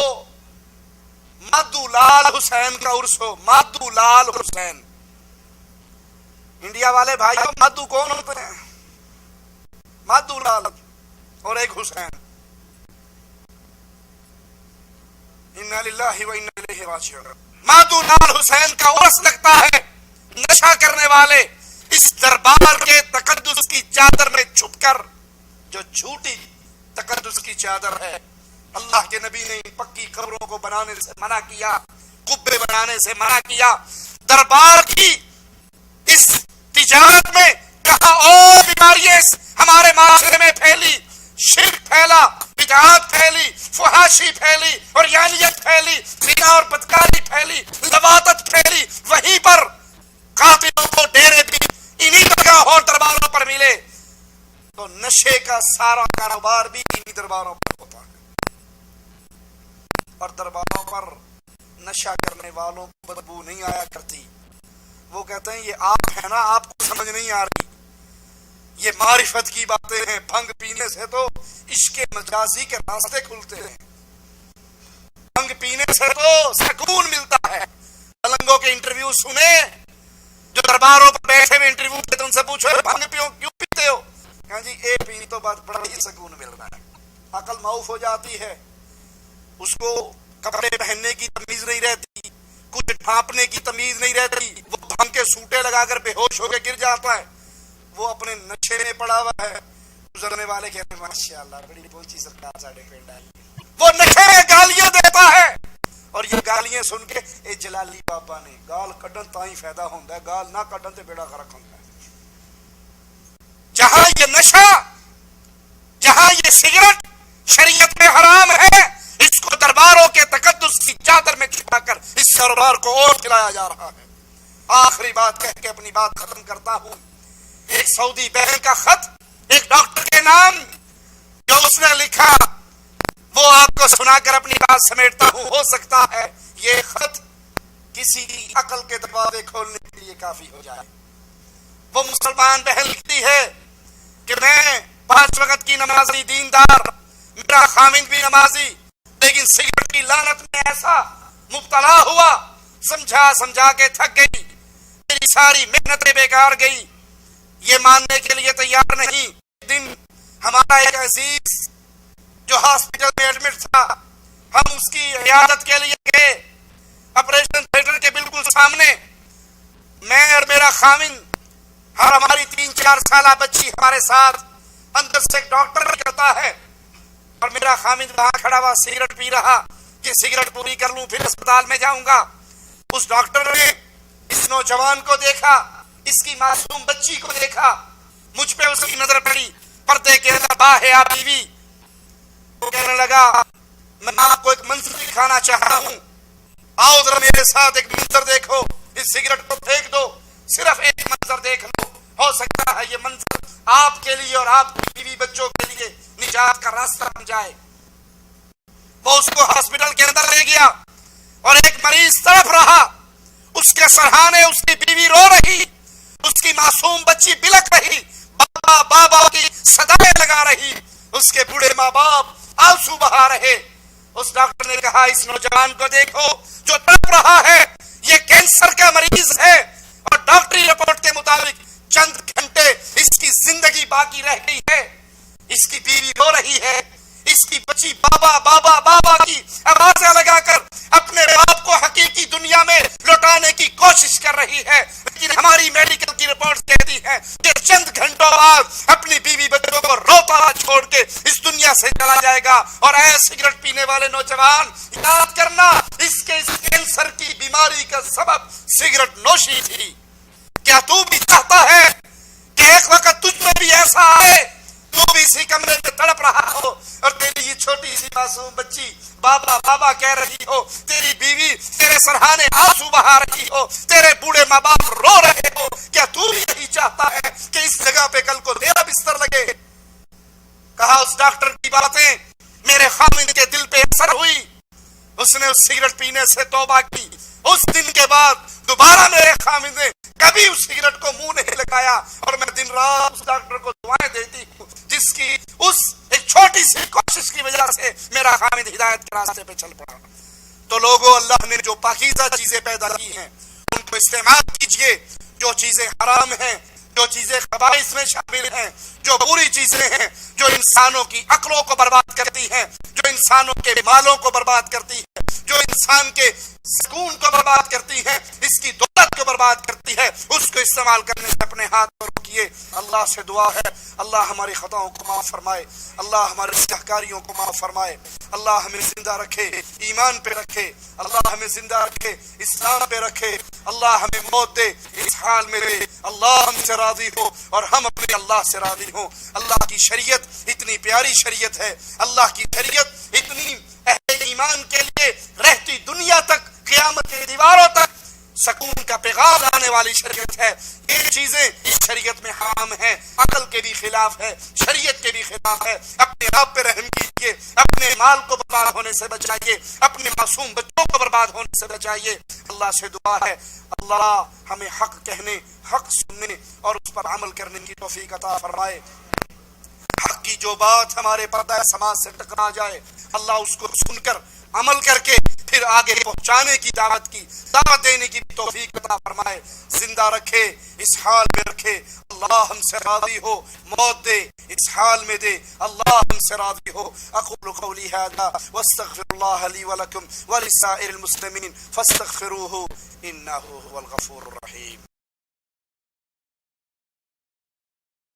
مادو لال حسین کا عرس ہو، مادو لال حسین. انڈیا والے بھائیوں مادو کون ہوتے ہیں؟ مادو لال اور ایک حسین. انا للہ و انا الیہ راجعون. مادو لال حسین کا عرس لگتا ہے. نشہ کرنے والے اس دربار کے تقدس کی چادر میں چھپ کر، جو جھوٹی تقدس کی چادر ہے، اللہ کے نبی نے پکی قبروں کو بنانے سے منع کیا، قبے بنانے سے منع کیا. دربار کی اس تجارت میں کہاں اور بیماریاں ہمارے معاشرے میں پھیلی، شرک پھیلا، بدعات پھیلی، فحاشی پھیلی، اور یانیت پھیلی، زنا اور بدکاری پھیلی، لواطت پھیلی. وہیں پر قاتلوں کو ڈیرے بھی انہی جگہ اور درباروں پر ملے. تو نشے کا سارا کاروبار بھی انہی درباروں پر ہوتا ہے، اور درباروں پر نشہ کرنے والوں کو بدبو نہیں آیا کرتی. وہ کہتے ہیں یہ آپ ہے نا، آپ کو سمجھ نہیں آ رہی، یہ معرفت کی باتیں ہیں. بھنگ پینے سے تو عشق مجازی کے راستے کھلتے ہیں، بھنگ پینے سے تو سکون ملتا ہے. ملنگوں کے انٹرویو سنے، جو درباروں پر بیٹھے ہوئے انٹرویو دیتے ان سے پوچھو بھنگ پیو کیوں پیتے ہو، کہا جی اے پی تو بات بڑا ہی سکون مل رہا ہے. عقل معاف ہو جاتی ہے، اس کو کپڑے پہننے کی تمیز نہیں رہتی، کچھ ڈھانپنے کی تمیز نہیں رہتی. وہ بھنگ کے سوٹے لگا کر بے ہوش ہو کے گر جاتا ہے. وہ اپنے نشے میں پڑا ہوا ہے. گزرنے والے کہتے ہیں ماشاءاللہ بڑی پہنچی سرکار ساڑھے پینڈ آئی. وہ نشے میں گالیاں دیتا ہے، اور یہ گالیاں سن کے اے جلالی بابا نے گال کڈن تائی فائدہ ہوتا ہے، گال نہ کڈن تے بیڑا غرق ہوتا ہے. جہاں یہ نشہ، جہاں یہ سگریٹ شریعت میں حرام ہے، اس کو درباروں کے تقدس کی چادر میں چھپا کر اس کاروبار کو اور کھلایا جا رہا ہے. آخری بات کہہ کے اپنی بات ختم کرتا ہوں. ایک سعودی بہن کا خط ایک ڈاکٹر کے نام جو اس نے لکھا، وہ آپ کو سنا کر اپنی بات سمیٹتا ہوں. ہو سکتا ہے یہ خط کسی کی عقل کے دروازے کھولنے کے لیے کافی ہو جائے۔ وہ مسلمان بہن لکھتی ہے کہ میں 5 وقت کی نمازی دیندار، میرا خامند بھی نمازی، لیکن سگریٹ کی لعنت میں ایسا مبتلا ہوا، سمجھا کے تھک گئی، میری ساری محنتیں بیکار گئی، یہ ماننے کے لیے تیار نہیں۔ ایک دن ہمارا ایک عزیز جو ہاسپٹل میں ایڈمٹ تھا، ہم اس کی عیادت کے لیے گئے، آپریشن تھیٹر کے بالکل سامنے میں اور میرا خامند اور ہماری 3-4 سالہ بچی ہمارے ساتھ، اندر سے ایک ڈاکٹر نکلتا ہے اور میرا خامند وہاں کھڑا ہوا سگریٹ پی رہا کہ سگریٹ پوری کر لوں پھر اسپتال میں جاؤں گا۔ اس ڈاکٹر نے اس نوجوان کو دیکھا، اس کی معصوم بچی کو دیکھا، مجھ پہ اس کی نظر پڑی، پردے کے اندر با ہے آپ بیوی، وہ کہنے لگا میں آپ کو ایک منظر دکھانا چاہتا ہوں، آؤ ذرا میرے ساتھ ایک منظر دیکھو، اس سگریٹ کو پھینک دو، صرف ایک منظر دیکھ لو، ہو سکتا ہے یہ منظر آپ کے لیے اور آپ کی بیوی بچوں کے لیے نجات کا راستہ بن جائے۔ وہ اس کو ہاسپٹل کے اندر لے گیا اور ایک مریض تڑپ رہا، اس کے سرہانے اس کی بیوی رو رہی، اس کی معصوم بچی بلک رہی، بابا بابا کی صدائیں لگا رہی، اس کے بوڑھے ماں باپ آنسو بہا رہے۔ اس ڈاکٹر نے کہا اس نوجوان کو دیکھو جو تڑپ رہا ہے، یہ کینسر کا مریض ہے اور ڈاکٹری رپورٹ کے مطابق چند گھنٹے اس کی زندگی باقی رہ گئی ہے، اس کی بیوی رو رہی ہے، اس کی بچی بابا بابا بابا کی آوازیں لگا کر اپنے باپ کو حقیقی دنیا میں لوٹانے کی کوشش کر رہی ہے، لیکن ہماری میڈیکل کی رپورٹ کہتی ہے کہ چند گھنٹوں بعد اپنی بیوی بچوں کو روتا چھوڑ کے اس دنیا سے چلا جائے گا۔ اور اے سگریٹ پینے والے نوجوان، یاد کرنا اس کینسر کی بیماری کا سبب سگریٹ نوشی تھی۔ کیا تو بھی چاہتا ہے کہ ایک وقت تجھ میں بھی ایسا آئے، تو بھی اسی کمرے میں تڑپ رہا ہو اور تیری یہ چھوٹی سی معصوم بچی بابا بابا کہہ رہی ہو، تیری بیوی تیرے سرہانے آنسو بہا رہی ہو، تیرے بوڑھے ماں باپ رو رہے ہو؟ کیا تو بھی یہی چاہتا ہے کہ اس جگہ پہ کل کو تیرا بستر لگے؟ کہا اس ڈاکٹر کی باتیں میرے خامند کے دل پہ اثر ہوئی، اس نے اس سگریٹ پینے سے توبہ کی۔ اس دن کے بعد دوبارہ میرے خامند نے کبھی اس سگریٹ کو منہ نہیں لگایا، اور میں دن رات اس ڈاکٹر کو دعائیں دیتی ہوں جس کی اس ایک چھوٹی سی کوشش کی وجہ سے میرا خامد ہدایت کے راستے پہ چل پڑا۔ تو لوگوں، اللہ نے جو پاکیزہ چیزیں پیدا کی ہیں ان کو استعمال کیجئے، جو چیزیں حرام ہیں، جو چیزیں خبائث میں شامل ہیں، جو بری چیزیں ہیں، جو انسانوں کی عقلوں کو برباد کرتی ہیں، جو انسانوں کے مالوں کو برباد کرتی ہے، جو انسان کے سکون کو برباد کرتی ہے، اس کی دولت کو برباد کرتی ہے، اس کو استعمال کرنے سے اپنے ہاتھ پر روکیے۔ اللہ سے دعا ہے اللہ ہماری خطاؤں کو معاف فرمائے، اللہ ہمارے سیاہکاریوں کو معاف فرمائے، اللہ ہمیں زندہ رکھے، ایمان پہ رکھے، اللہ ہمیں زندہ رکھے، اسلام پہ رکھے، اللہ ہمیں موت دے اس حال میں دے، اللہ ہم سے راضی ہو اور ہم اپنے اللہ سے راضی ہوں۔ اللہ کی شریعت اتنی پیاری شریعت ہے، اللہ کی شریعت اتنی اہل ایمان کے لیے رہتی دنیا تک، قیامت کی دیواروں تک سکون کا پیغام لانے والی شریعت ہے۔ یہ چیزیں اس شریعت میں حرام ہیں، عقل کے بھی خلاف ہے، شریعت کے بھی خلاف ہے۔ اپنے آپ پہ رحم کیجیے، اپنے مال کو برباد ہونے سے بچائیے، اپنے معصوم بچوں کو برباد ہونے سے بچائیے۔ اللہ سے دعا ہے اللہ ہمیں حق کہنے، حق سننے اور اس پر عمل کرنے کی توفیق عطا فرمائے۔ حق کی جو بات ہمارے پردہ سماج سے ٹکرا جائے، اللہ اس کو سن کر عمل کر کے پھر آگے پہنچانے کی دعوت دینے کی توفیق عطا فرمائے، زندہ رکھے، اس حال میں رکھے، اللہ ہم سے راضی ہو، موت دے اس حال میں دے، اللہ ہم سے راضی ہو۔ اقول قولی ھذا واستغفر اللہ لی ولکم ولسائر المسلمین فاستغفروہ انہ هو الغفور الرحیم۔